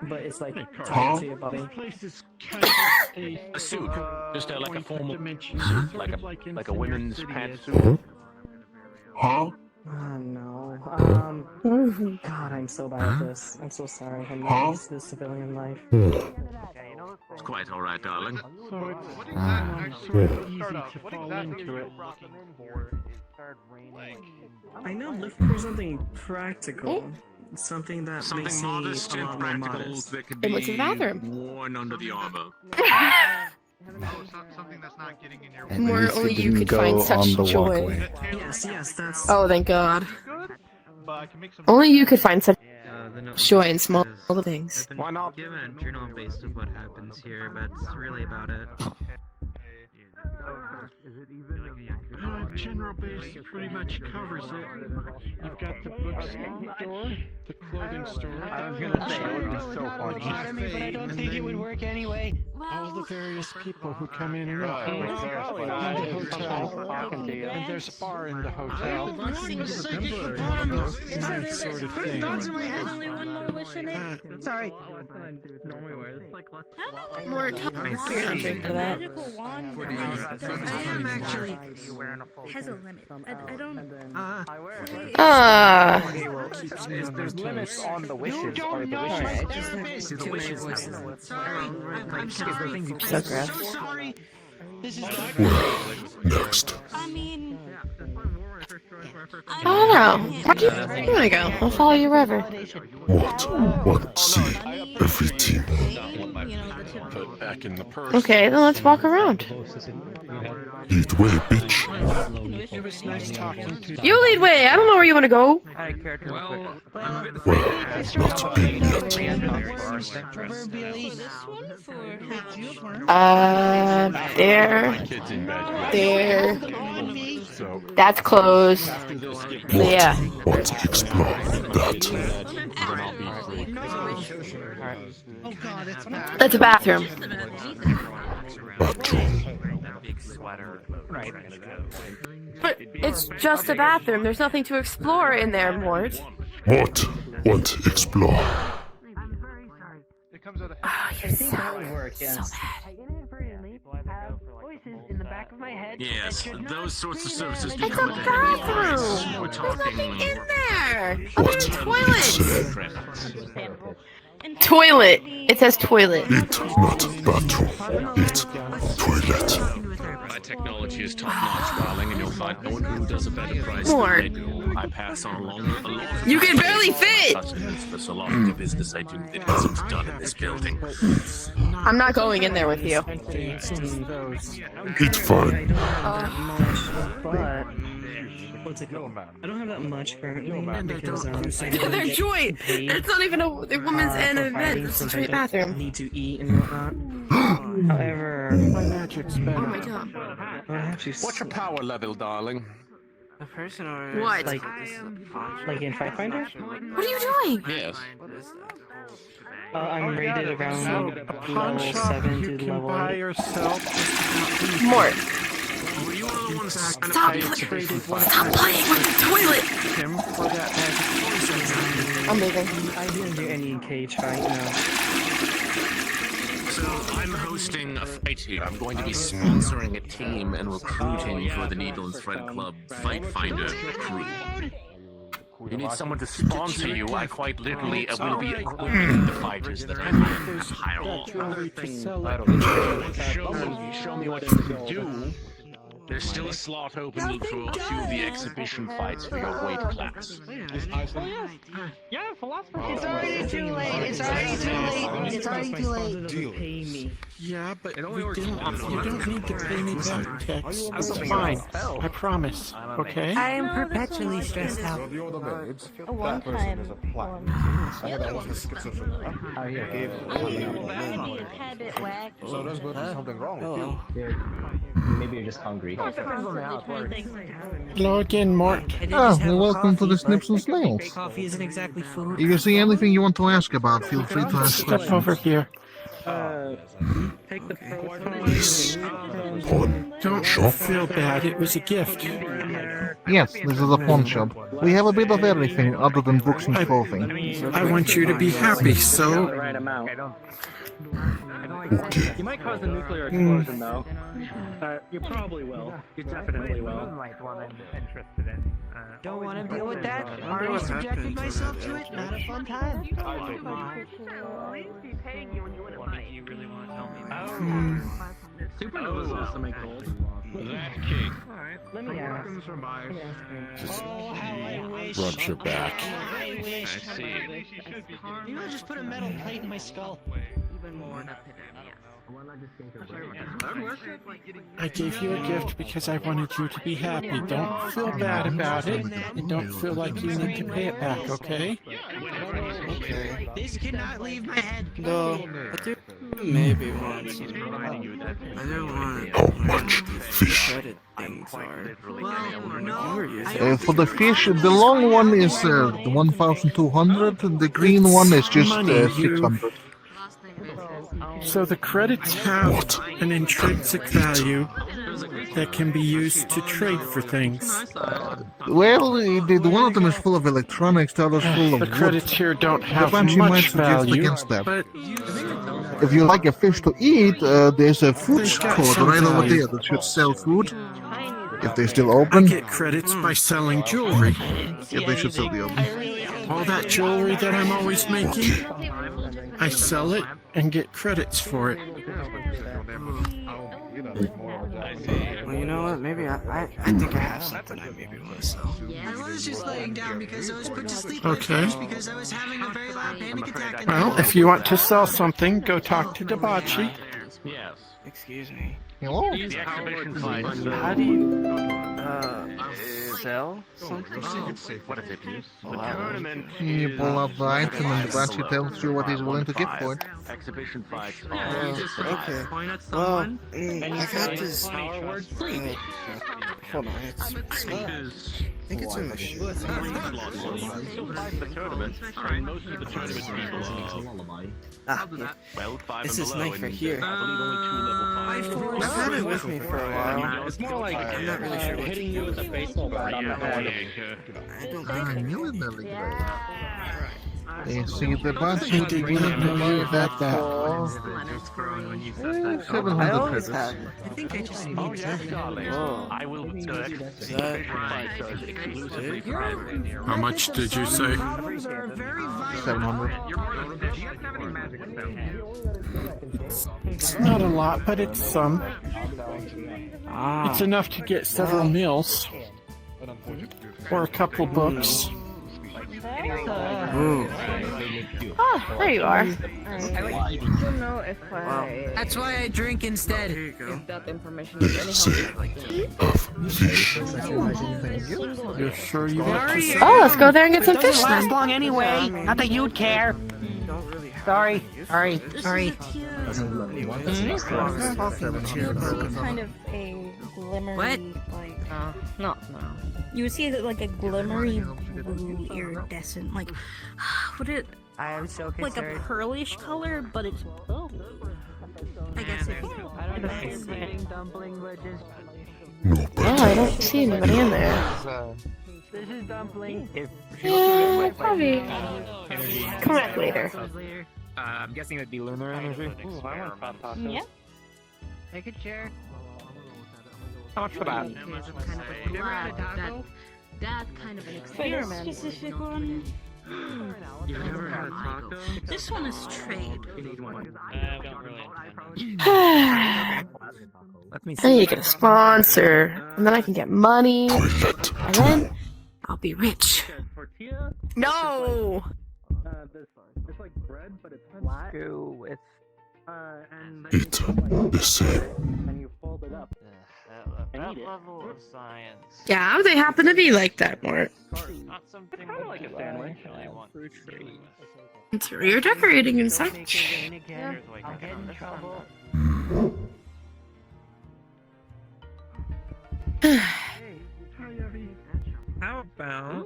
but it's like tied to your body. A suit, just like a formal suit, like a women's pantsuit. Huh? Oh no. God, I'm so bad at this. I'm so sorry. I'm not used to the civilian life. It's quite all right, darling. So it's sort of easy to fall into it. I know, looking for something practical. Something that Something makes modest me a and lot more practical modest. that could It looks be in the bathroom. worn under the armor. Something that's not getting in your At More least only it you didn't could go find such on the joy. walkway. Yes, that's. Oh, thank God. But I can make some. Only you could find such The note joy in small says, things. "I've been given a journal based on what happens here, but that's really about it." General base pretty much covers it. You've got the bookstore, the clothing store. I was gonna say, it would be so funny. But I don't think it would work anyway. All the various people who come in and out. And the hotel. And there's a bar in the hotel. Nice sort of thing. Sorry. More time. I am actually has a limit. I don't. There's limits on the wishes. Or the wishes. The wishes. So gross. Sorry. This is Next. I mean. I don't know. Where do you want to go? I'll follow you wherever. What? Want to see every team. Put back in the purse. Okay, then let's walk around. Lead way, bitch. It was nice talking to you. You lead way. I don't know where you want to go. Well, not been yet. There. That's closed. What? Yeah. Want to explore that? That's a bathroom. But it's just a bathroom. There's nothing to explore in there, Mort. What? Want to explore? Oh, you're so bad. Yes, those sorts of services It's a become bathroom. We're There's talking. nothing in there. Other What? than toilets. Toilet. It says toilet. It not bathroom. It toilet. My technology is top notch, darling, and you'll find no one who does a better price Mort. than I do. I pass on a lot of You can barely fit. customers for so long the business I do that isn't done in this building. I'm not going in there with you. It's fine. But what's it called? I don't have that much currently because I don't They're get joint. paid, It's not even a woman's and for an fighting event. It's a since straight I bathroom. need to eat and whatnot. However, My magic's Oh better. my god. I have to. What's your power level, darling? The person or What? Like in Fight Finder? What are you doing? Yes. I'm rated around A pawn level shop 7 you to can level buy 8. yourself. Mort. Were you one of the ones that Stop, Traded one stop playing with the toilet. him for that magic. I'm leaving. I didn't do any cage fight, no. So I'm hosting a fight here. I'm going to be sponsoring a team and recruiting for the Needle and Thread Club Fight Finder crew. You need someone to sponsor you. I quite literally will be equipping the fighters that I hire on. Show me what you can do, There's still a slot open for a few of the exhibition fights for your weight class. Yeah, philosopher. It's already too late. It's already too late. It's already too late. Yeah, but you don't need to pay me back, Tex. It's fine. I promise. Okay? I am perpetually stressed out. A one-time So there's going to be something wrong with you. Maybe you're just hungry. Hello again, Mort. Well, welcome to the Snips and Snails. Coffee isn't exactly food. If you see anything you want to ask about, feel free to ask Step over here. Don't feel bad. It was a gift. Yes, this is a pawn shop. We have a bit of everything other than books and clothing. I want you to be happy, so... Okay. You might cause a nuclear explosion, though. You probably will. You definitely will. Don't want to deal with that. Already subjected myself to it. Not a fun time. Supernovas also make gold. That king. Let me ask. Just rubs your back. I see. You know, just put a metal plate in my skull. I gave you a gift because I wanted you to be happy. Don't feel bad about it, and don't feel like you need to pay it back, okay? Okay. This cannot leave my head. No, I do maybe once. I don't want How much fish? For the fish, the long one is 1,200, and the green one is just 600. So the credits have an intrinsic value that can be used to trade for things. Well, the one of them is full of electronics, the other's full of The wood. credits here don't have Might much suggest value, against that. but if you like a fish to eat, there's a food They got court some right over value. there that should sell food. If they're still I open, get credits by selling jewelry. yeah, they should still be open. All that jewelry that I'm always making, I sell it and get credits for it. Well, you know what? Maybe I think I have something I maybe want to sell. I was just laying down because I was put to sleep Okay. because I was having a very loud panic attack. Well, if you want to sell something, go talk to Dabachi. Yes. Excuse me. Hello? The exhibition fights. How do you sell something? What is it? The tournament You pull out the item and the Banshee tells you what he's willing to give for it. Exhibition fights. Okay. Well, I've had this. Hold on, it's me. I think it's in the shoe. The tournament, and most of the tournament people are. Ah, yeah. Well, 5 This and is below, knife right and here. I believe only 2 level 5. I've had it with me for a while. It's more like I'm not really sure what to hitting do you with a baseball bat on the head. I don't I think knew it, Nelly. You see, the Banshee I did not know you had that. I 700 always credits. have it. I think I just need that. Darling, I will search exhibition fighters exclusively for How much did you say? 700. It's not a lot, but it's some. It's enough to get several meals. Or a couple books. Oh, there you are. I don't know if I... That's why I drink instead. If that information They is say of fish. You're sure you want to say? Oh, let's go there and get some It doesn't fish last then. long anyway. Not that you'd care. Sorry. Sorry. Kind of a glimmery, What? like No. you would see it like a glimmery blue iridescent, like would it I am so like a concerned. pearlish color, but it's blue. I guess if you No Oh, I better. don't see anybody in there. This is dumpling. Yeah, probably. Come back later. I'm guessing it would be lunar energy. Ooh, I want hot tacos. Yeah. Take a chair. How much for that? That kind of an For this experiment. specific one, You've never had a taco? this one is trade. You need one. I Let me I see. need to get a sponsor, and then I can get money, and then I'll be rich. No! It's like bread, but it's flat. It's Eat the same. And you fold it up. That level of science. Yeah, they happen to be like that, Mort. Not something Kind of like a sandwich. It's for your decorating and such. Yeah. I'll get in trouble. How about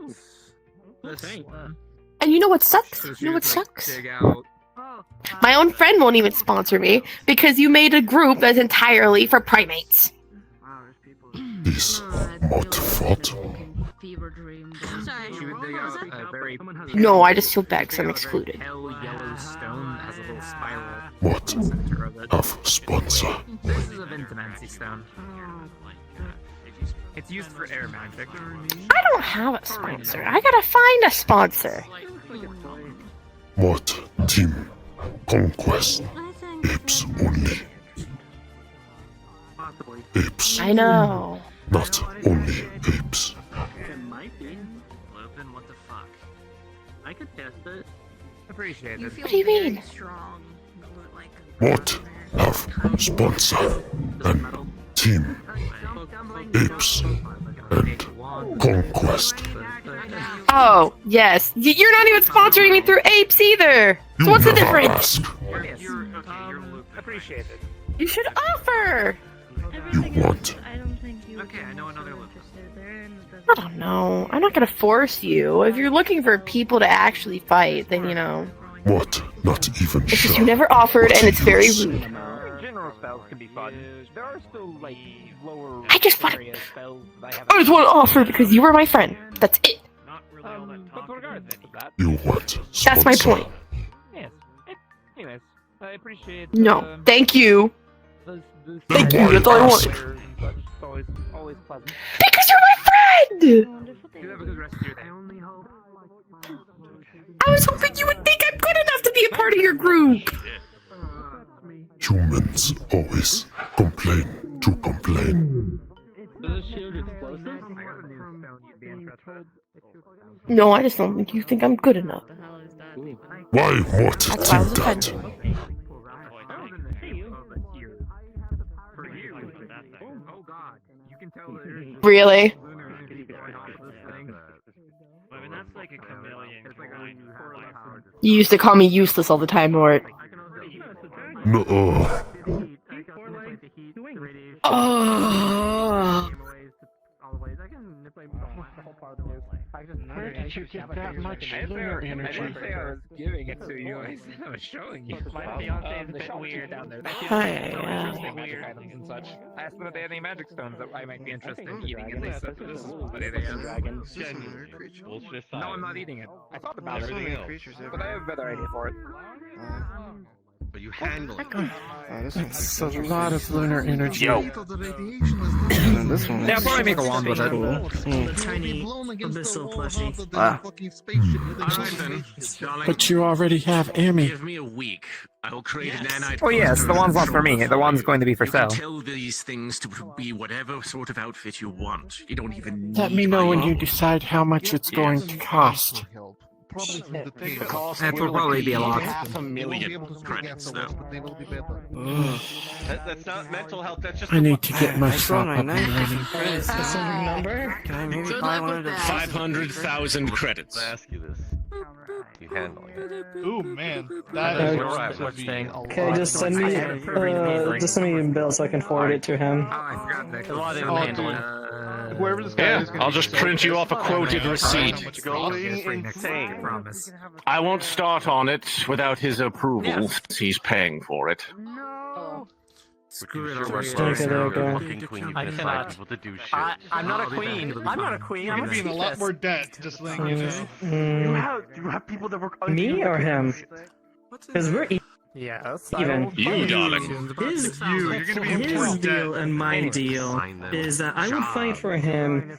this one? And you know what sucks? You know what sucks? My own friend won't even sponsor me because you made a group that's entirely for primates. Is mod fought? She would dig out a very No, I just feel bad because I'm excluded. pale yellow stone that has a little spiral What? in the center of it. Have sponsor. This is a Vintamancy stone. It's used for air magic. I don't have a sponsor. I gotta find a sponsor. Mod team. Conquest. Apes only. Apes. I know. Not only apes. It might be. Lupin, what the fuck? I could test it. Appreciate it. What do you mean? What have sponsor and team apes and conquest. Oh, yes. You're not even sponsoring me through apes either. So what's the never difference? ask. Appreciate it. You should offer. You want Okay, I know another Lupin. I don't know. I'm not gonna force you. If you're looking for people to actually fight, then you know. what? Not even It's just sure. you never offered, and it's very rude. General spells can be fun. There are still like lower I just want area spells I to offer because you were my friend. That's it. But regardless of that, You want That's my sponsor. point. yes. Anyways, I appreciate. No, thank you. The Thank you. That's all I wanted. It's always pleasant. Because you're my friend. You have a good rest of your day. I only hope. I was hoping you would think I'm good enough to be a part of your group. Humans always complain to complain. Does this shield explosive? No, I just don't think you think I'm good enough. Why what That's why I was think that? offended. Really? You used to call me useless all the time, Mort. No. Oh. Where did you get that much lunar energy? I didn't say I was giving it to you. I said I was showing you. My fiance is a bit weird down there. Hi, Magic items and such. I asked them if they had any magic stones that I might be interested in eating, and they said this is what it is. No, I'm not eating it. I thought about it, but I have a better idea for it. But you handle it. That's a lot of lunar energy. Yo. This one. Yeah, I'll probably make a wand with it. The tiny abyssal plushie. But you already have Amy. Give me a week. I will create an nanite. Oh yes, the one's not for me. The one's going to be for You can sale. tell these things to be whatever sort of outfit you want. You don't even need Let me know when my you decide how much it's going to cost. The cost That will probably be a lot. 500,000 credits, though. That's not mental health, that's just I need to get my shop my up and running. Is this a new number? Can I maybe buy one of those? 500,000 credits. I ask you this. You handle it. Ooh man, That that is is your right. right. Okay, just send me a bill so I can forward it to him. I forgot that. Whoever this guy is, I'll just print you off a quoted receipt. Going insane. Promise. I won't start on it without his approval, since he's paying for it. Screw it. There you go. Fucking queen I can cannot. people to do shit. I'm not a queen. I'm not a queen. I'm You're a being a lot princess. more debt, just letting you know. You have people that work under Me you or that can do him? shit. Because we're Yes. Steven. You, darling. His You're gonna be his important. deal and my deal is that I would fight for him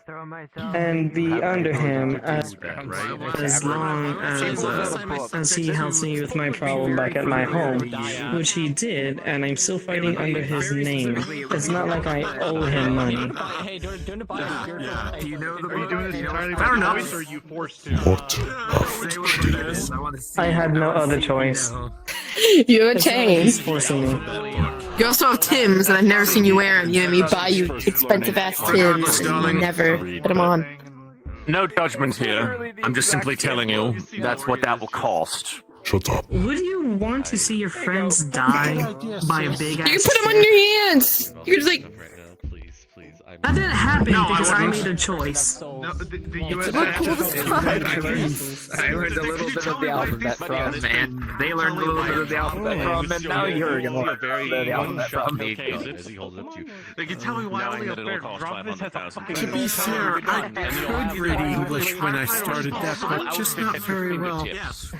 and be under him as long as he helps me with my problem back at my home, which he did, and I'm still fighting under his name. It's not like I owe him money. Hey, during the body, do you know are you doing this entirely Fair by enough. choice, or are you forced to? What have you done? I had no other choice. You have a It's not like chain. he's forcing me. You also have Tim's, and I've never seen you wear them. You let me buy you expensive ass Tim's, and you never put them on. No judgment here. I'm just simply telling you that's what that will cost. Shut up. Would you want to see your friends die by a big ass? You can put them on your hands. You can just like. That didn't happen because I made a choice. No, the US Look, cool this I learned a little bit of the alphabet from, and they learned a little bit of the alphabet from, and now you're gonna learn the alphabet from me. They can tell me why only a fair drunkenness has a fucking. To be fair, I could read English when I started that, but just not very well.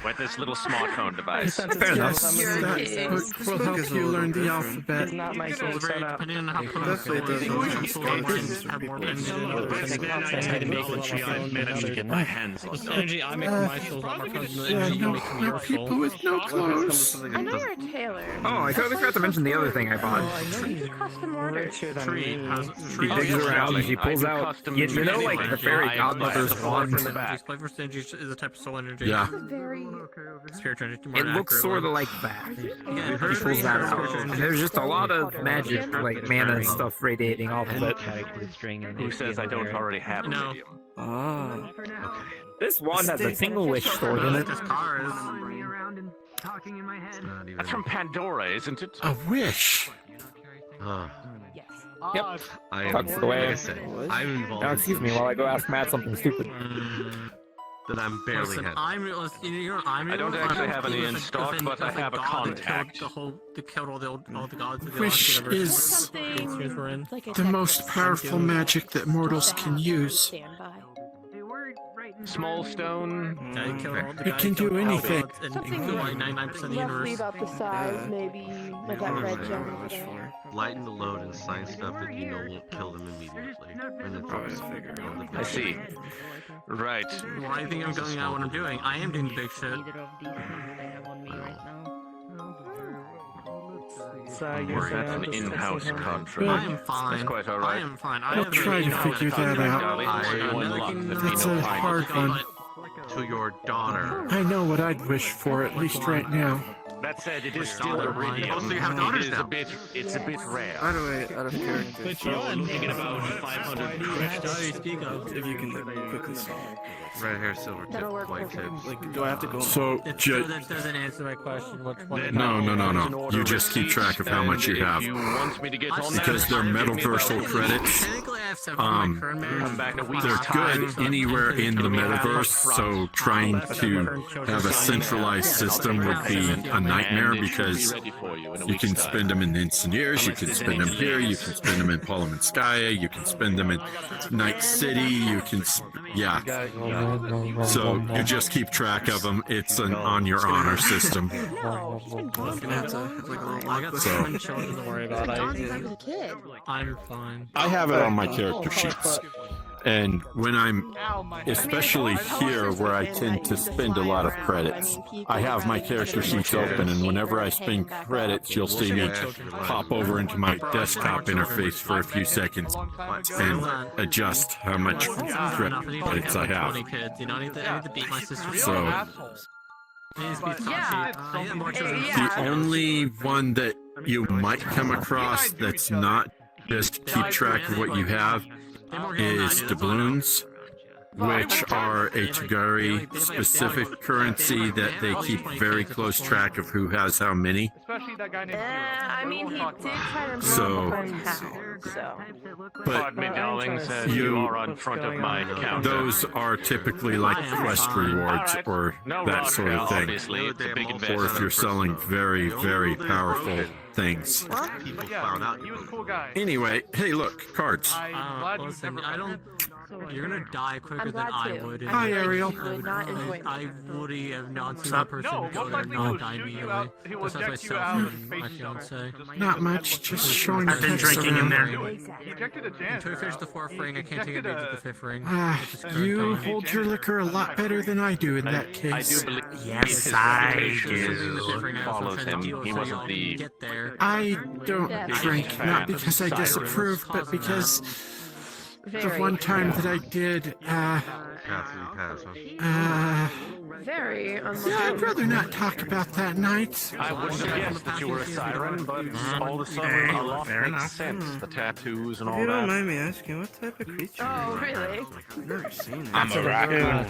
With this little smartphone device. Fair enough. That book will help you learn the alphabet. Not my kid, shut up. I managed to get my hands on Energy, I make my souls not more fun than energy you make from your people soul. with no clothes. I know you're a tailor. Oh, I totally forgot to mention the other thing I bought. You custom order. She digs around and she pulls out. You know, like the fairy godmother's wand. Flavor energy is a type of soul energy. Yeah. Very. Spiritual energy. It looks sort of like that. She pulls that out. And there's just a lot of magic, like mana and stuff radiating off of it. Who says I don't already have it? No. Ah. This wand has a single wish stored in it. This car is. That's from Pandora, isn't it? A wish. Yep. Tucks away. I'm involved. Now, excuse me while I go ask Matt something stupid. That I'm barely Listen, handling. I don't actually have any in stock, but I have a contact. They killed all the gods. Wish is the most powerful magic that mortals can use. Small stone. It can do anything. Roughly about the size, maybe like that red gem. Lighten the load and sign stuff that you know won't kill them immediately. And then I see. Right. Why do you think I'm going out what I'm doing? I am doing the big shit. That's an in-house contract. I am fine. That's quite alright. I am fine. I'll try to figure that out. That's a hard one. To your daughter. I know what I'd wish for, at least right now. That said, it is still iridium. Oh, so you have daughters now. It's a bit rare. By the way, out of character. But you're thinking about 500 which daughter you speak of. If you can quickly solve. Red hair, silver tip, white tips. Like, do I have to go? So, That doesn't answer my question. Which one? No. You just keep track of how much you have. You want me to get on that? Because they're Metaversal credits. Technically, I have 7 for my current marriage. Come back in a week's They're time. good anywhere in the Metaverse, so trying to have a centralized system would be a nightmare because you can spend them in Engineers, you can spend them here, you can spend them in Polominskaya, you can spend them in Night City, you can, yeah. So you just keep track of them. It's an on your honor system. I got so children to worry about. I'm fine. I have it on my character sheets. And when I'm, especially here where I tend to spend a lot of credits, I have my character sheets open, and whenever I spend credits, you'll see me pop over into my desktop interface for a few seconds and adjust how much credits I have. So, the only one that you might come across that's not just keep track of what you have is doubloons, which are a TOGARE specific currency that they keep very close track of who has how many. Especially that guy named I mean, he did try to So, But me, darling, says you are on front of my counter. Those are typically like quest rewards or that sort of thing. Obviously, it's a big Or investment. if you're selling very, very powerful things. He was a cool guy. Anyway, hey look, cards. I'm glad you Listen, never I don't. You're gonna die quicker I'm than glad I to. would. I Hi, feel like Ariel. you would not enjoy I would have not seen Sup? a person No, go most there and likely not he'll die shoot you immediately. out. He will Besides eject you myself out of and the my space fiance. Not much, just showing I've been pics drinking in around. there. He ejected a Until janitor. we finish the fourth ring, I can't take advantage of the fifth ring. Ah, Which is current you time. hold your liquor a lot better than I do in that case. I do believe Yes, his I reputation do. follows him. He wasn't the. Get there. I don't Yeah. drink, not because I disapprove, but because the one time that I did, Very unlucky. yeah, I'd rather not talk about that night. I wouldn't have guessed that you were a siren, but all of a sudden a lot makes sense. The tattoos and If all you don't that. mind me asking, what type of creature? Oh, really? I've never seen it. I'm a raccoon.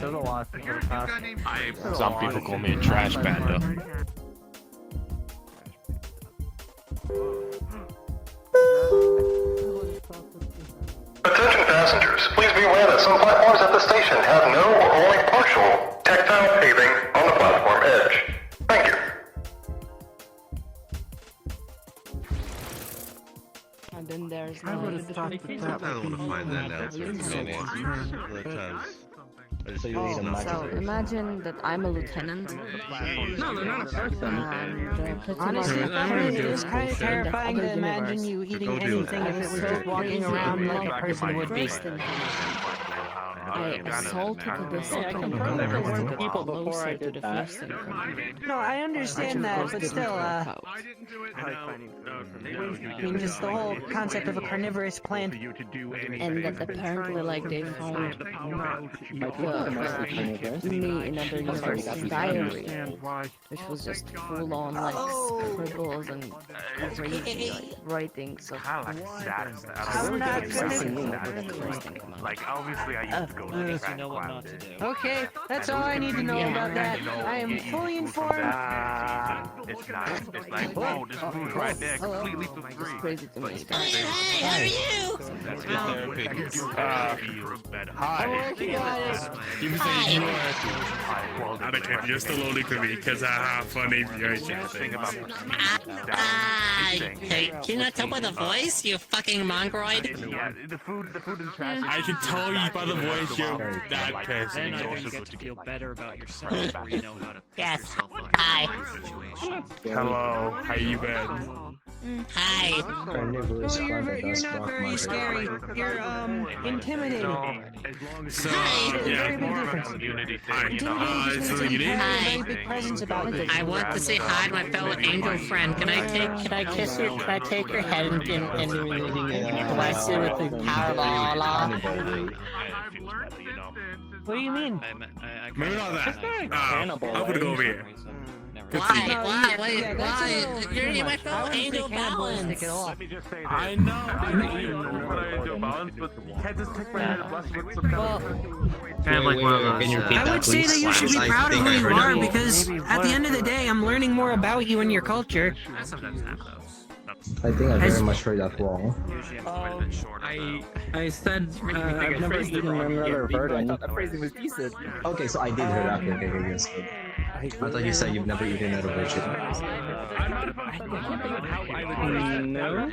Some people call me a trash panda. Attention passengers, please be aware that some platforms at the station have no or only partial tactile paving on the platform edge. Thank you. And then there's I would have thought that that I would don't want to find that out. be So So imagine that I'm a lieutenant. No, they're not a person. And Honestly, it it's kind of terrifying to imagine you eating anything if it was just walking around like a person would be. I assaulted the second people before I did that. No, I understand that, but still, I mean, just the whole concept of a carnivorous plant. And that apparently, like, they found me in another universe's diary, which was just full on, like, scribbles and crazy, like, writing. So, I'm not gonna... Like, obviously, I used to go to the trash class. Okay, that's all I need to know about that. I am fully informed. It's nice. It's like, whoa, this food right there, completely for free. it's crazy to me. How are you? That's good therapy. Hi. You can say you're still only to me because I have funny Hey, can you not tell by the voice, you fucking mongroid? Yeah, the food in trash. I can tell you by the voice you're that person. Then I think you get to feel better about yourself, where you know how to Yes. Hi. Hello, how you been? Hi. Oh, you're not very scary. You're intimidating. So, Very yeah. big difference. So you didn't? Very big presence about it. I want to say hi to my fellow angel friend. Can I kiss your, can I take your head and bless you with the powerball? What do you mean? Maybe not that. I'm gonna go over here. Why? Why? You're my fellow angel balance. I know. Kind of like one of those. I would say that you should be proud of who you are because at the end of the day, I'm learning more about you and your culture. I sometimes have those. I think I very much heard that wrong. I said I've never eaten another burden. I thought that phrasing was decent. Okay, so I did hear that. Okay, yes. I thought you said you've never eaten another virgin. No, I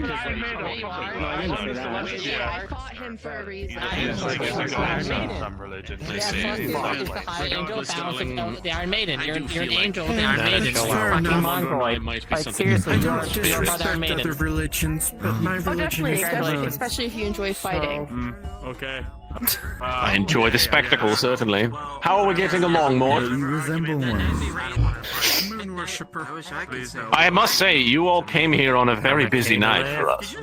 didn't say that. I caught him for a reason. Some religions. The Iron Maiden. You're an angel. The Iron Maiden. Fair Fucking enough. mongroid. Like seriously, I you're don't Iron disrespect Maiden. other religions, but my religion is Definitely, mine. especially if you enjoy fighting. Okay. I enjoy the spectacle, certainly. How are we getting along, Mort? You resemble one. Moon worshipper. I must say, you all came here on a very busy night for us.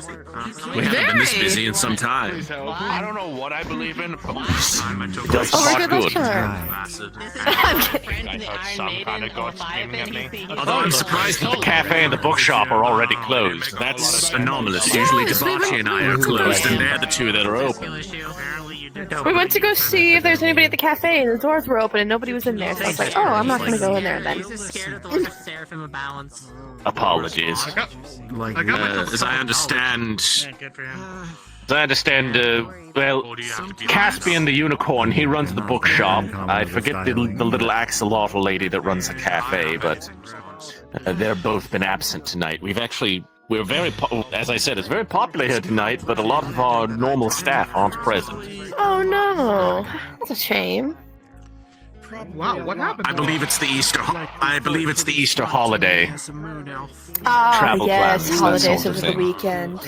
We haven't been this busy in some time. I don't know what I believe in, but It does Oh, we're not good, good. let's I'm kidding. I heard some kind of god screaming at me. Although I'm surprised that the cafe and the bookshop are already closed. That's Anomalous. Usually Debauchee and I are closed, and they're the two that are open. We went to go see if there's anybody at the cafe, and the doors were open, and nobody was in there. So I was like, oh, I'm not gonna go in there then. Apologies. As I understand, well, Caspian the Unicorn, he runs the bookshop. I forget the little axolotl lady that runs the cafe, but they've both been absent tonight. We've actually We're very, as I said, it's very popular here tonight, but a lot of our normal staff aren't present. Oh no, that's a shame. Wow, what happened? I believe it's the Easter. I believe it's the Easter holiday. Ah, Travel yes, plans, that holidays sort of over the thing. weekend.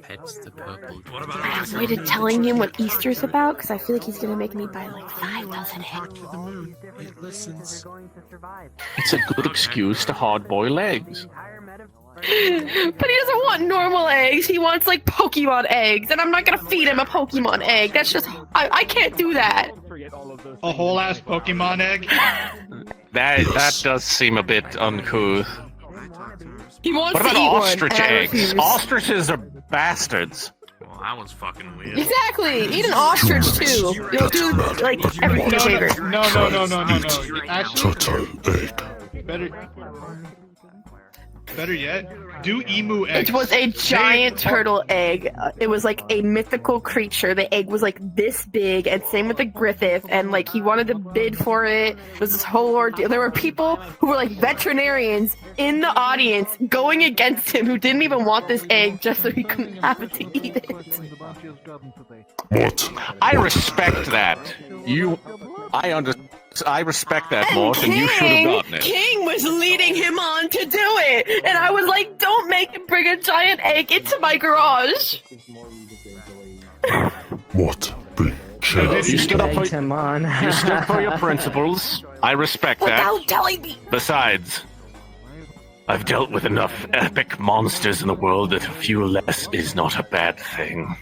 Pets the purple. I avoided telling him what Easter's about because I feel like he's gonna make me buy like 5,000 eggs. It listens. It's a good excuse to hard-boil eggs. But he doesn't want normal eggs. He wants like Pokemon eggs, and I'm not gonna feed him a Pokemon egg. That's just I can't do that. A whole ass Pokemon egg? That does seem a bit uncouth. He wants What about to eat ostrich one, and I eggs? refuse. Ostriches are bastards. Well, that was fucking weird. Exactly. Eat an ostrich too. You'll do like everything in favor. No. Actually, better yet, do emu eggs. It was a giant turtle egg. It was like a mythical creature. The egg was like this big, and same with the Griffith. And like he wanted to bid for it. It was this whole ordeal. There were people who were like veterinarians in the audience going against him who didn't even want this egg just so he couldn't have it to eat it. What? I respect that. I respect that, Mort, and you should have gotten it. King was leading him on to do it, and I was like, "Don't make him bring a giant egg into my garage." What? You stood up for, Come on. you stood for your principles. I respect that. Without telling me. Besides, I've dealt with enough epic monsters in the world that a few less is not a bad thing.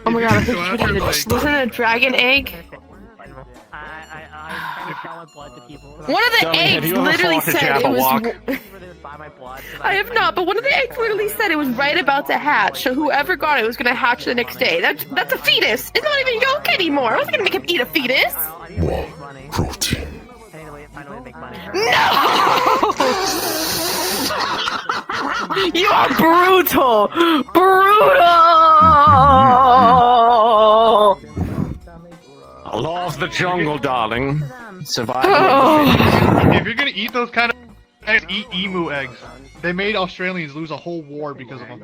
Oh my god, I think wasn't it a dragon egg? One of the Dummy, have eggs you ever literally fought a said it was. Jabberwock? I have not, but one of the eggs literally said it was right about to hatch, so whoever got it was gonna hatch the next day. That's a fetus. It's not even yolk anymore. I wasn't gonna make him eat a fetus. More protein. No! You are brutal! Brutal! Law of the jungle, darling. Survival. If you're gonna eat those kind of eggs, eat emu eggs. They made Australians lose a whole war because of them.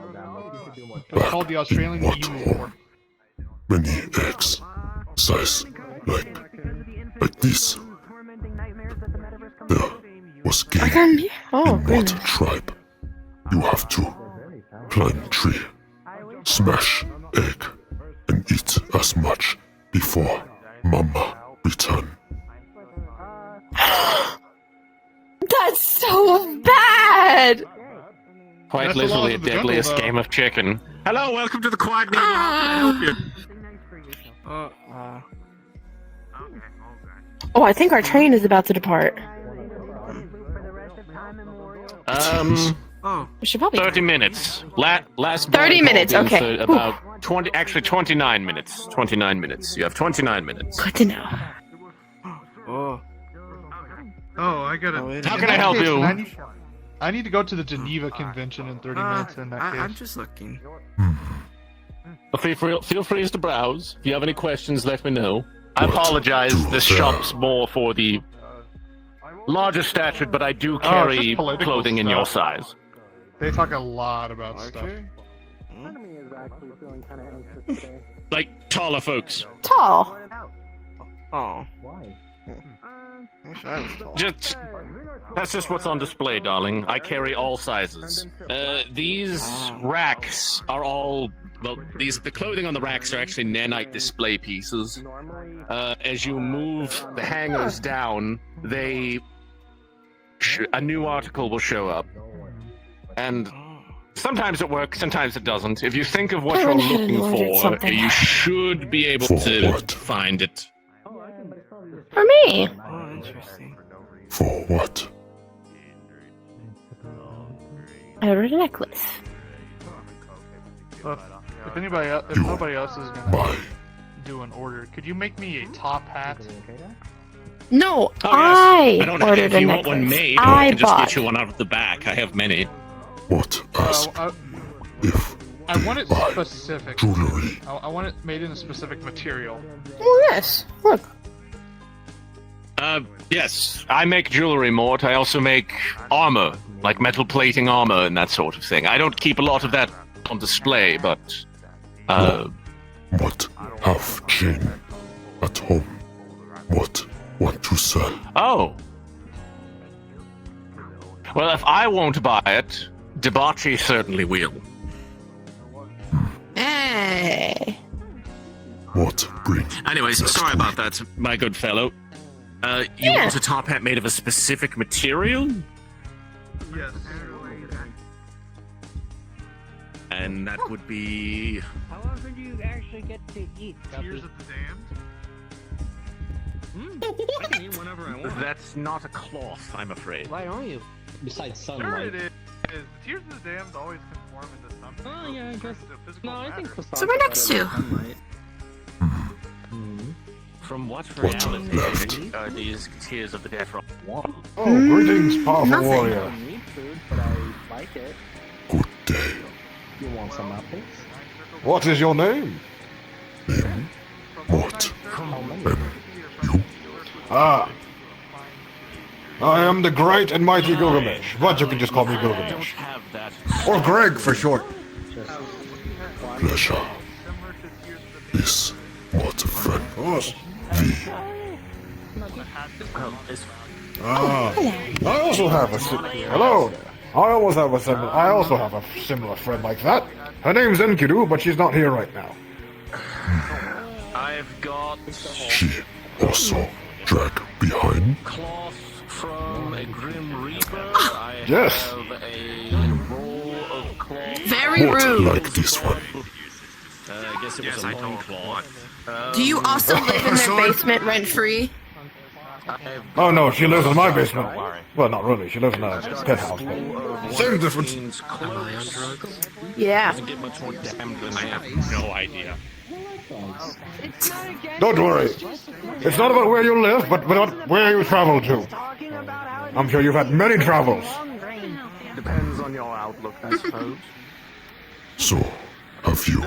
It was called the Australian Emu War. Many eggs. Size like this. There was game in what tribe? You have to climb tree, smash egg, and eat as much before Mama return. That's so bad! Quite That's the laws literally a of the deadliest jungle, though. game of chicken. Hello, welcome to the Quiet Neighbor. How can I help you? Oh, I think our train is about to depart. We should probably 30 minutes. Last 30 minutes, called in okay. for about 20, actually 29 minutes. 29 minutes. You have 29 minutes. Good to know. Oh, I gotta. How can I help you? I need to go to the Geneva Convention in 30 minutes. In that case, I'm just looking. Feel free to browse. If you have any questions, let me know. I apologize. This shop's more for the larger stature, but I do carry political clothing in your stuff. size. They talk a lot about stuff. Like taller folks. Tall. Oh. That's just what's on display, darling. I carry all sizes. These racks are all. Well, the clothing on the racks are actually nanite display pieces. As you move the hangers down, a new article will show up. And sometimes it works, sometimes it doesn't. If you think of what you're looking for, you should be able to find it. For me. Oh, interesting. For what? I ordered a necklace. If nobody else is gonna do an order, could you make me a top hat? No, I don't know ordered if a you necklace. want one made, or I I can just bought. get you one out of the back. I have many. What ask? I want it specific. Jewelry. I want it made in a specific material. Oh yes, look. Yes, I make jewelry, Mort. I also make armor, like metal plating armor and that sort of thing. I don't keep a lot of that on display, but... What have chain at home? What want to sell? Oh. Well, if I won't buy it, Debauchee certainly will. Hey. What brings? Anyways, sorry about that, my good fellow. You want a top hat made of a specific material? Yes. And that would be... How often do you actually get to eat? Tears of the Damned? I can eat whenever I want. That's not a cloth, I'm afraid. Why don't you? Besides Sure sunlight. it is. The Tears of the Damned always conform into something. Oh yeah, I guess. Physical No, I think matter. facades So we're next to. From what What reality are these Tears of the Dead from? Oh, greetings, powerful nothing. warrior. Need food, but I like it. Good day. You want some apples? What is your name? What? Ah. I am the great and mighty Gilgamesh, but you can just call me Gilgamesh. Or Greg for short. Pleasure. Is what a friend. Of course. Ah. I also have a hello. I also have a similar friend like that. Her name's Enkidu, but she's not here right now. I've got She also drag behind. cloth from a Grim Reaper. I Yes. have a roll of cloth. Very What rude. like this one? I guess it was a loincloth. Do you also live in their basement rent free? Oh no, she lives in my basement. Well, not really. She lives in a penthouse. But same difference. Yeah. Doesn't get much more damned than I have no idea. Don't worry. It's not about where you live, but about where you travel to. I'm sure you've had many travels. Depends on your outlook, I suppose. So, have you?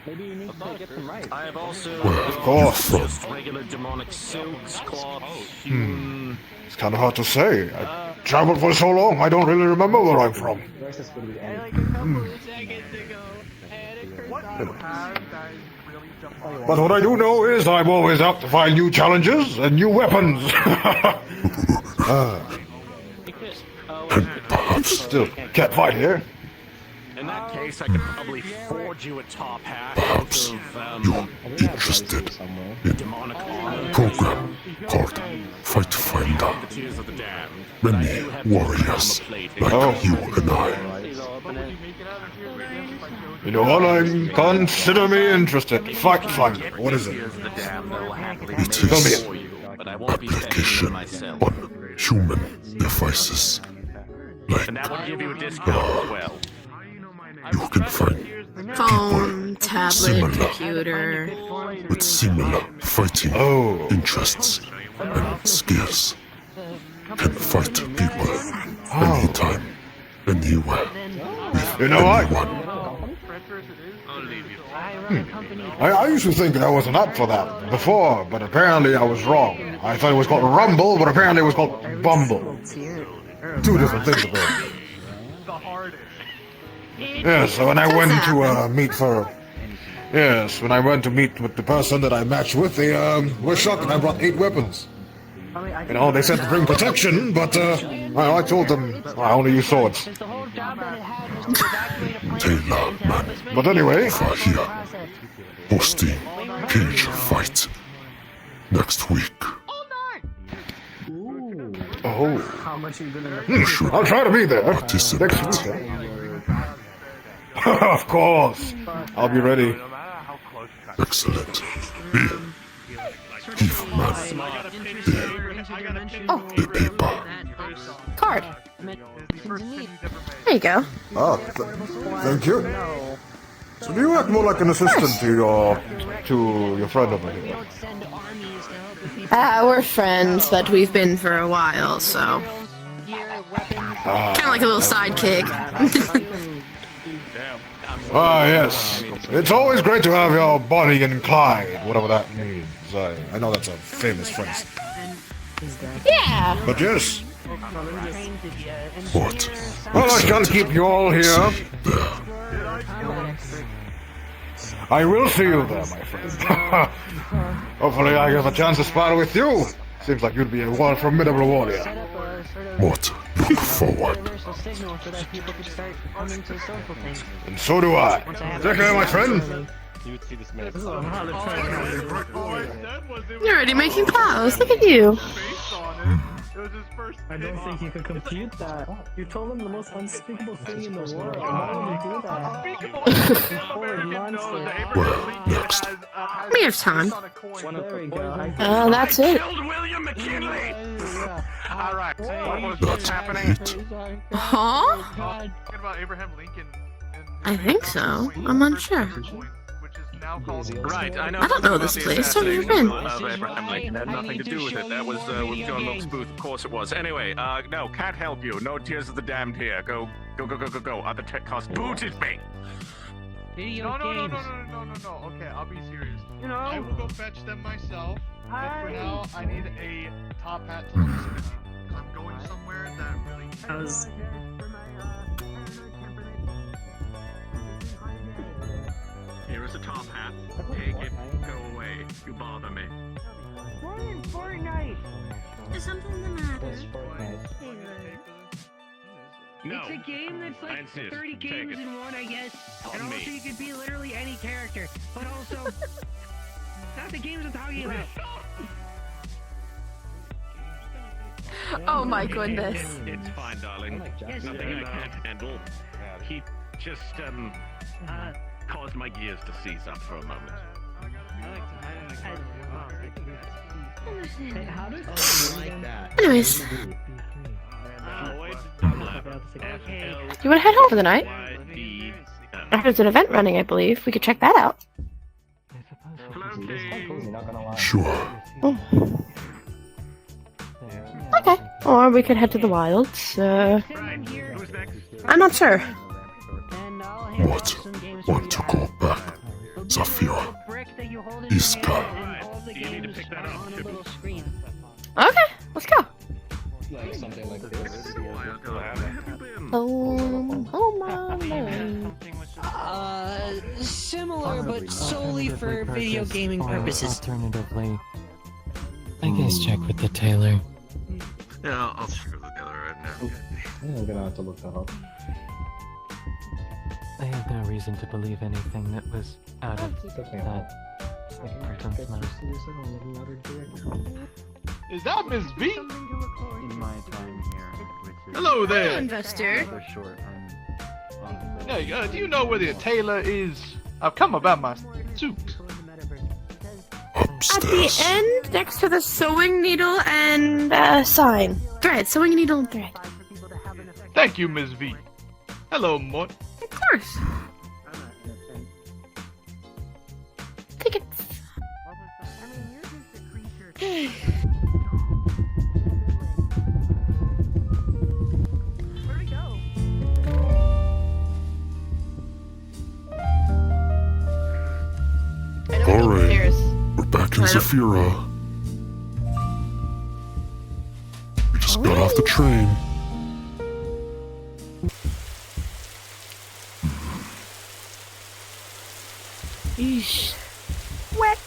Maybe you need to get them right. I have also Where Of course. just regular demonic silks, cloths, human. It's kind of hard to say. I traveled for so long, I don't really remember where I'm from. But what I do know is I'm always out to find new challenges and new weapons. Perhaps Still, can't fight here. In that case, I could probably forge you a top hat perhaps out you're of interested in demonic armor. program called Fight Finder. The Tears of the Damned. Many warriors like you and I. You know what? Consider me interested. Fight Finder. What is it? Tears of the Damned I will happily It make is for you, but I won't be spending application myself. on human devices. And that will give you a discount as well. You can find Phone, tablet, similar computer. with similar fighting interests and skills. Can fight people anytime, anywhere, with You know what? anyone. I used to think I wasn't up for that before, but apparently I was wrong. I thought it was called Rumble, but apparently it was called Bumble. Two different things apparently. Yes, so when I went to meet when I went to meet with the person that I matched with, they were shocked that I brought 8 weapons. You know, they said to bring protection, but I told them I only use swords. Taylor Man But anyway, over here, hosting cage fight next week. oh, How much are you gonna Sure. I'll try to be there Participate. next week. Of course, I'll be ready. Excellent. Here, give man the paper. Card. There you go. Ah, thank you. So do you act more like an assistant to your friend over here? We're friends, but we've been for a while, so kind of like a little sidekick. Ah, yes. It's always great to have your Bonnie and Clyde, whatever that means. I know that's a famous phrase. Yeah. But yes. What? Well, I can't keep you all here. I will see you there, my friend. Hopefully I have a chance to spar with you. Seems like you'd be a formidable warrior. What? Look forward. And so do I. Take care, my friend. You're already making plows. Look at you. I don't think you could compute that. You told him the most unspeakable thing in the world. Why would you do that? Horrid monster. Well, next. We have time. There we go. That's it. William McKinley! Alright, That's happening? Huh? Talking about Abraham Lincoln. I think so. I'm unsure. Right, I know. I don't know this place. Where have you been? Abraham Lincoln had nothing to do with it. That was with John Wilkes Booth. Of course it was. Anyway, no, can't help you. No Tears of the Damned here. Go. Other tech cost booted me. No. Okay, I'll be serious. I will go fetch them myself. But for now, I need a top hat to use with you. Because I'm going somewhere that really... Here is a top hat. Take it. Go away. You bother me. Playing Fortnite. Is something the matter? No. It's a game that's like 30 games in one, I guess. And also you could be literally any character. But also, not the games I'm talking about. Oh my goodness. It's fine, darling. Nothing I can't handle. He just, caused my gears to seize up for a moment. Anyways. You wanna head home for the night? After there's an event running, I believe. We could check that out. Sure. Oh. Okay. Or we could head to the wilds. I'm not sure. What? Want to go back? Zafira. Iska. Okay, let's go. Like something like this. Similar, but solely for video gaming purposes. Alternatively, I guess check with the tailor. Yeah, I'll check with the tailor right now. Yeah, I'm gonna have to look that up. I have no reason to believe anything that was out of that person's mouth. Is that Miss V? In my time here. Hello there. Hello, investor. Hey, do you know where the tailor is? I've come about my suit. At the end, next to the sewing needle and sign. Thread. Sewing needle and thread. Thank you, Miss V. Hello, Mort. Of course. Tickets. Alright, we're back in Zafira. We just got off the train. Eesh. Wet.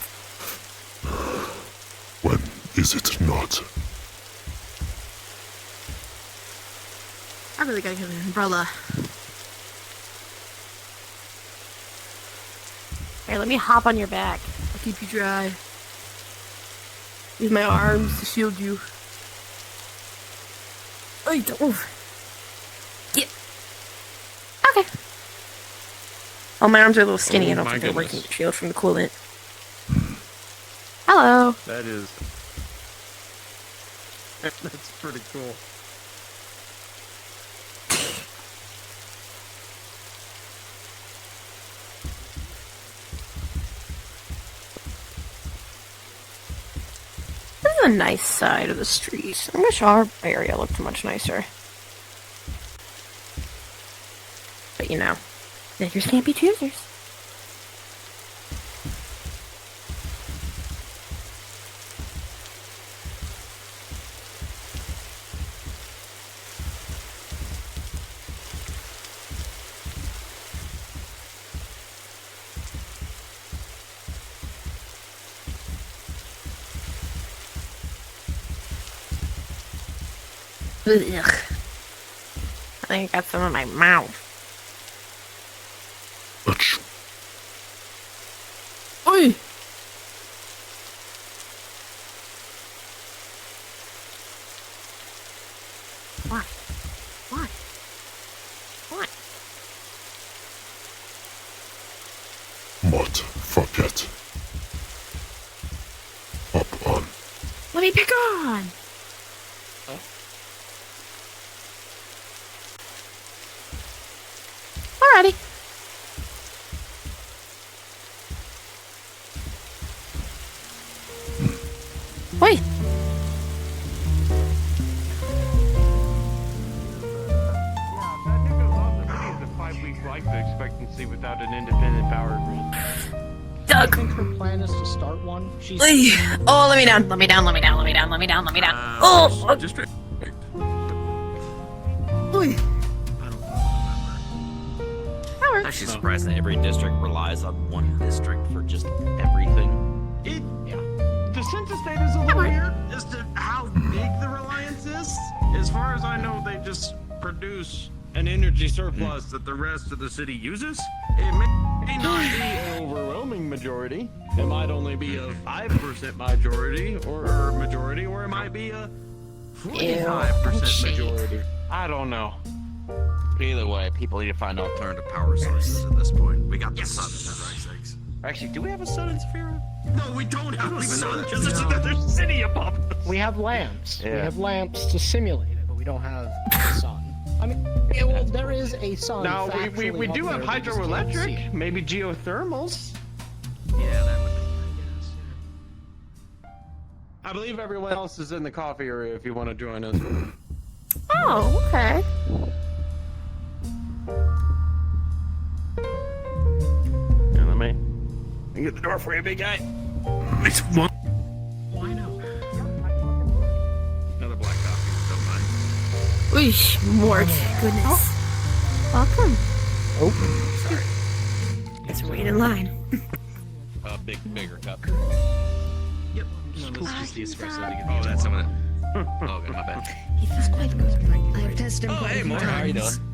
When is it not? I really gotta get an umbrella. Here, let me hop on your back. I'll keep you dry. Use my arms to shield you. Oh, don't. Yeah. Okay. Oh, my arms are a little skinny. I don't think they're working to shield from the coolant. Hello. That is... That's pretty cool. This is a nice side of the street. I wish our area looked much nicer. But you know, beggars can't be choosers. Ugh. I think I got some in my mouth. Oi! What? What? What? What? Forget. Up on. Let me pick on! Alrighty. Wait. Life expectancy without an independent power grid. Doug. I think her plan is to start one. She's. Oh, let me down. Let me down. Let me down. Let me down. Let me down. Let me down. Oh. District. Oi. I'm actually surprised that every district relies on one district for just everything. The census data is a little weird as to how big the reliance is. As far as I know, they just produce an energy surplus that the rest of the city uses. It may not be an overwhelming majority. It might only be a 5% majority, or it might be a 45% majority. I don't know. Either way, people need to find alternative power sources at this point. We got the sun, for Christ's sakes. Actually, do we have a sun in Saphira? No, we don't have a sun, because there's another city above us. We have lamps. Yeah. We have lamps to simulate it, but we don't have a sun. I mean, yeah, well, there is a sun. Now, we factually do up have there, we just can't see hydroelectric, it. maybe geothermals. Yeah, that would be, I guess. I believe everyone else is in the coffee area if you want to join us. Oh, okay. Yeah, let me get the door for you, big guy. It's one. Why no? Another black coffee, don't mind. Weesh, Mort. Goodness. Welcome. Oh. Sorry. Let's wait in line. Bigger cup. Yep. No, let's just the espresso to get Oh, that's some of that. Oh, okay, my bad. He feels quite good. I've tested him Oh, quite hey, a few Mort, how are you times. doing?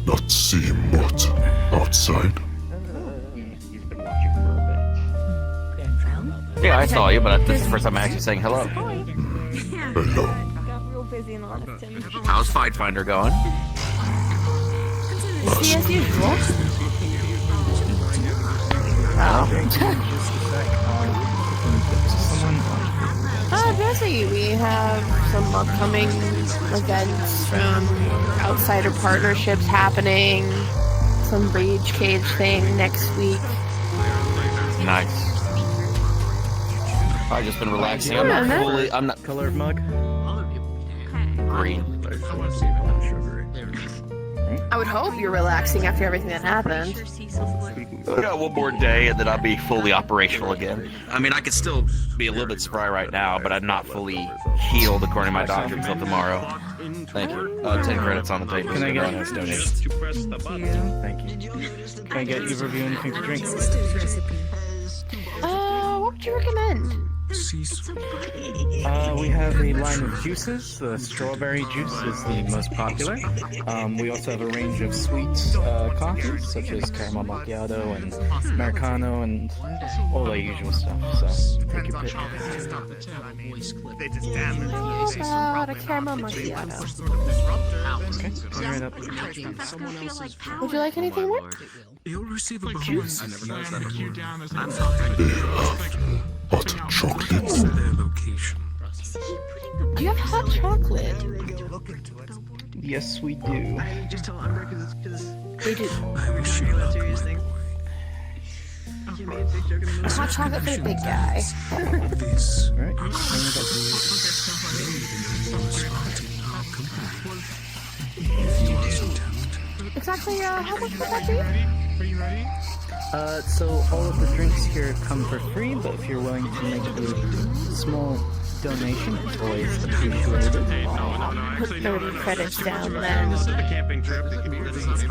Not see what? Outside? He's been watching for a bit. Yeah, I saw you, but this is the first time I'm actually saying hello. Hello. Got real busy in the last 10 minutes. How's Fight Finder going? Busy as usual. Busy. We have some upcoming events from outsider partnerships happening. Some Rage Cage thing next week. Nice. I've just been relaxing. I'm not Color of mug? green. I would hope you're relaxing after everything that happened. I got one more day and then I'll be fully operational again. I mean, I could still be a little bit spry right now, but I'm not fully healed according to my doctor until tomorrow. Thank you. 10 credits on the table. Can I get Bonus donation. Thank you. Can I get you review anything to drink? What would you recommend? We have a line of juices. The strawberry juice is the most popular. We also have a range of sweet coffees, such as caramel macchiato and Americano and all the usual stuff. So, take your pick. How about a caramel macchiato? Okay, right up. Would you like anything more? You'll receive a bonus. I never noticed that Hot chocolates. Their location. Do you have hot chocolate? Yes, we do. We do. I wish you luck. Hot chocolate for the big guy. This. Alright. If you are so talented. Exactly, how much would that be? Are you ready? So all of the drinks here come for free, but if you're willing to make a small donation, it's always appreciated. Put 30 credits down then. This is a camping trip. It can be really camping.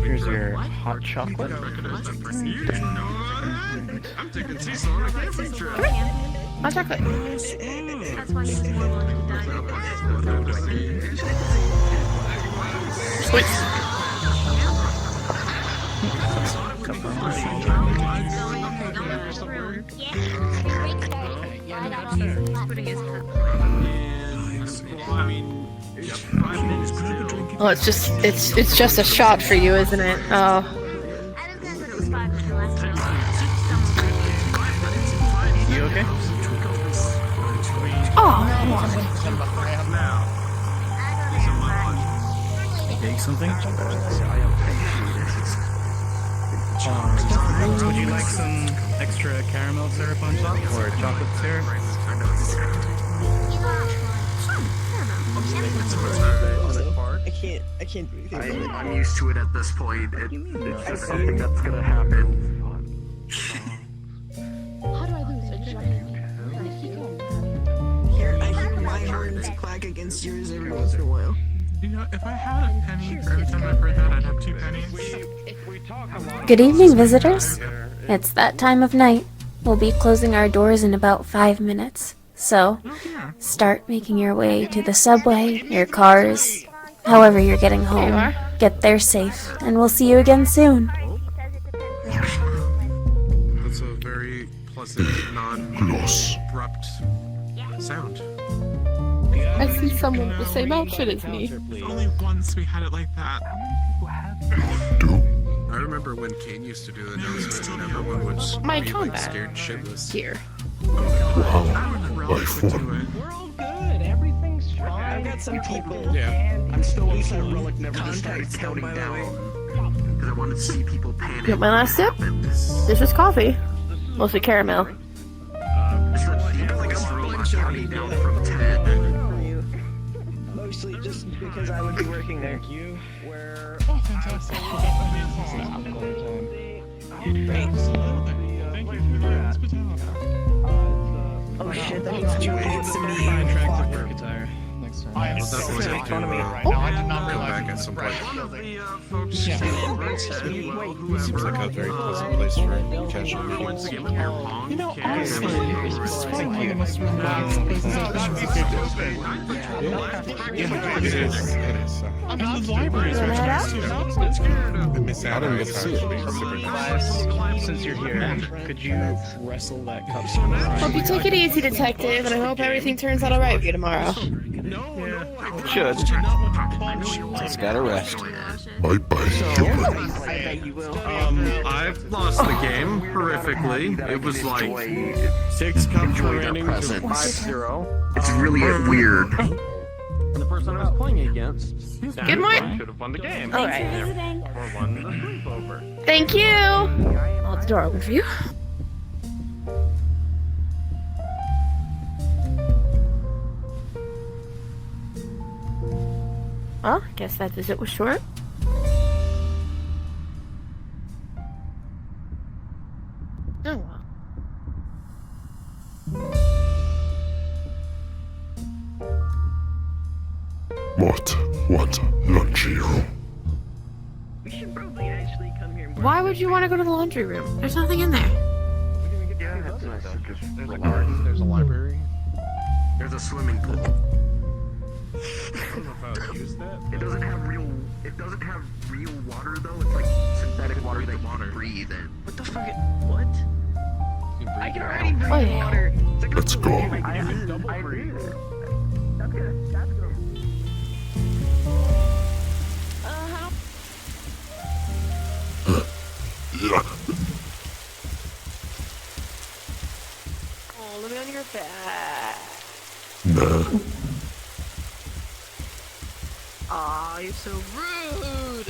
Here's your hot chocolate. You didn't know that? I'm taking Cecil on a camping trip. Hot chocolate. That's why he's more willing to die. Sweet. Oh, it's just a shot for you, isn't it? Oh. You okay? Oh. Getting something? Would you like some extra caramel syrup on top or chocolate syrup? I can't do anything. I'm used to it at this point. It's just something that's gonna happen. How do I lose? Here, I hear my horns clack against yours every once in a while. You know, if I had a penny for every time I heard that, I'd have 2 pennies. Good evening, visitors. It's that time of night. We'll be closing our doors in about 5 minutes. So, start making your way to the subway, your cars, however you're getting home. Get there safe, and we'll see you again soon. That's a very pleasant, non-abrupt sound. I see someone with the same outfit as me. Only once we had it like that. I remember when Kane used to do the nose and everyone would My be combat scared shitless. here. Wow, I won. We're all good. Everything's fine. I've got some people. Yeah. I'm still waiting for Relic never to start counting down. Because I wanted to see people panic. You want my last sip? This is coffee. Mostly caramel. Counting down from 10. Mostly just because I would be working there. You were. Oh, fantastic. Thanks. Thank you for your hospitality. Oh shit, that means you idiots to me. Fuck. I am so Well, sick economy. right now. I did not realize back at some point. Seems like a very pleasant place for casual meetings. You know, honestly, this is one of the most relaxed places I've Yeah, it is. And the library is very nice too. It's good. I don't get to see it. Class, since you're here, could you wrestle that cup? Hope you take it easy, detective, and I hope everything turns out alright for you tomorrow. Should. Just gotta rest. Bye bye. I bet you will. I've lost the game horrificaely. It was like 6 cups remaining to 5-0. It's really weird. And the person I was playing against, Good morning. should have won the game. Alright. Or won the sleepover. Thank you! I'll have the door open for you. Well, guess that visit was short. Oh well. What lunchy room? We should probably actually come here more. Why would you want to go to the laundry room? There's nothing in there. Yeah, that's nice. There's a garden, there's a library, there's a swimming pool. I don't know if I would use that. It doesn't have real water though. It's like synthetic water that you breathe in. What the fuck? What? I can already breathe Oh, yeah. water. Let's go. I can double breathe. That's good. That's good. Oh, let me on your back. Nah. Aw, you're so rude.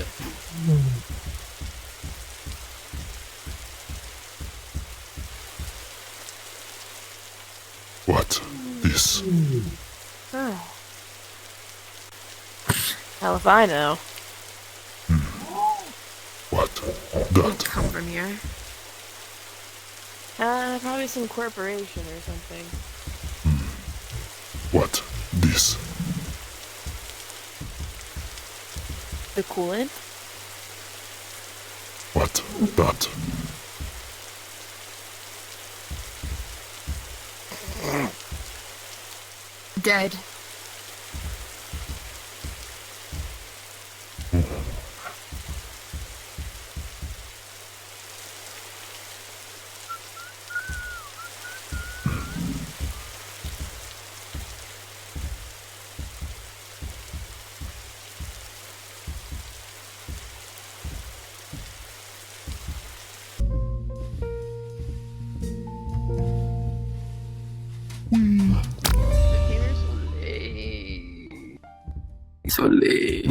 What? This? Hell if I know. What? Didn't That? come from here. Probably some corporation or something. What? This? The coolant? What? That? dead. Soleil.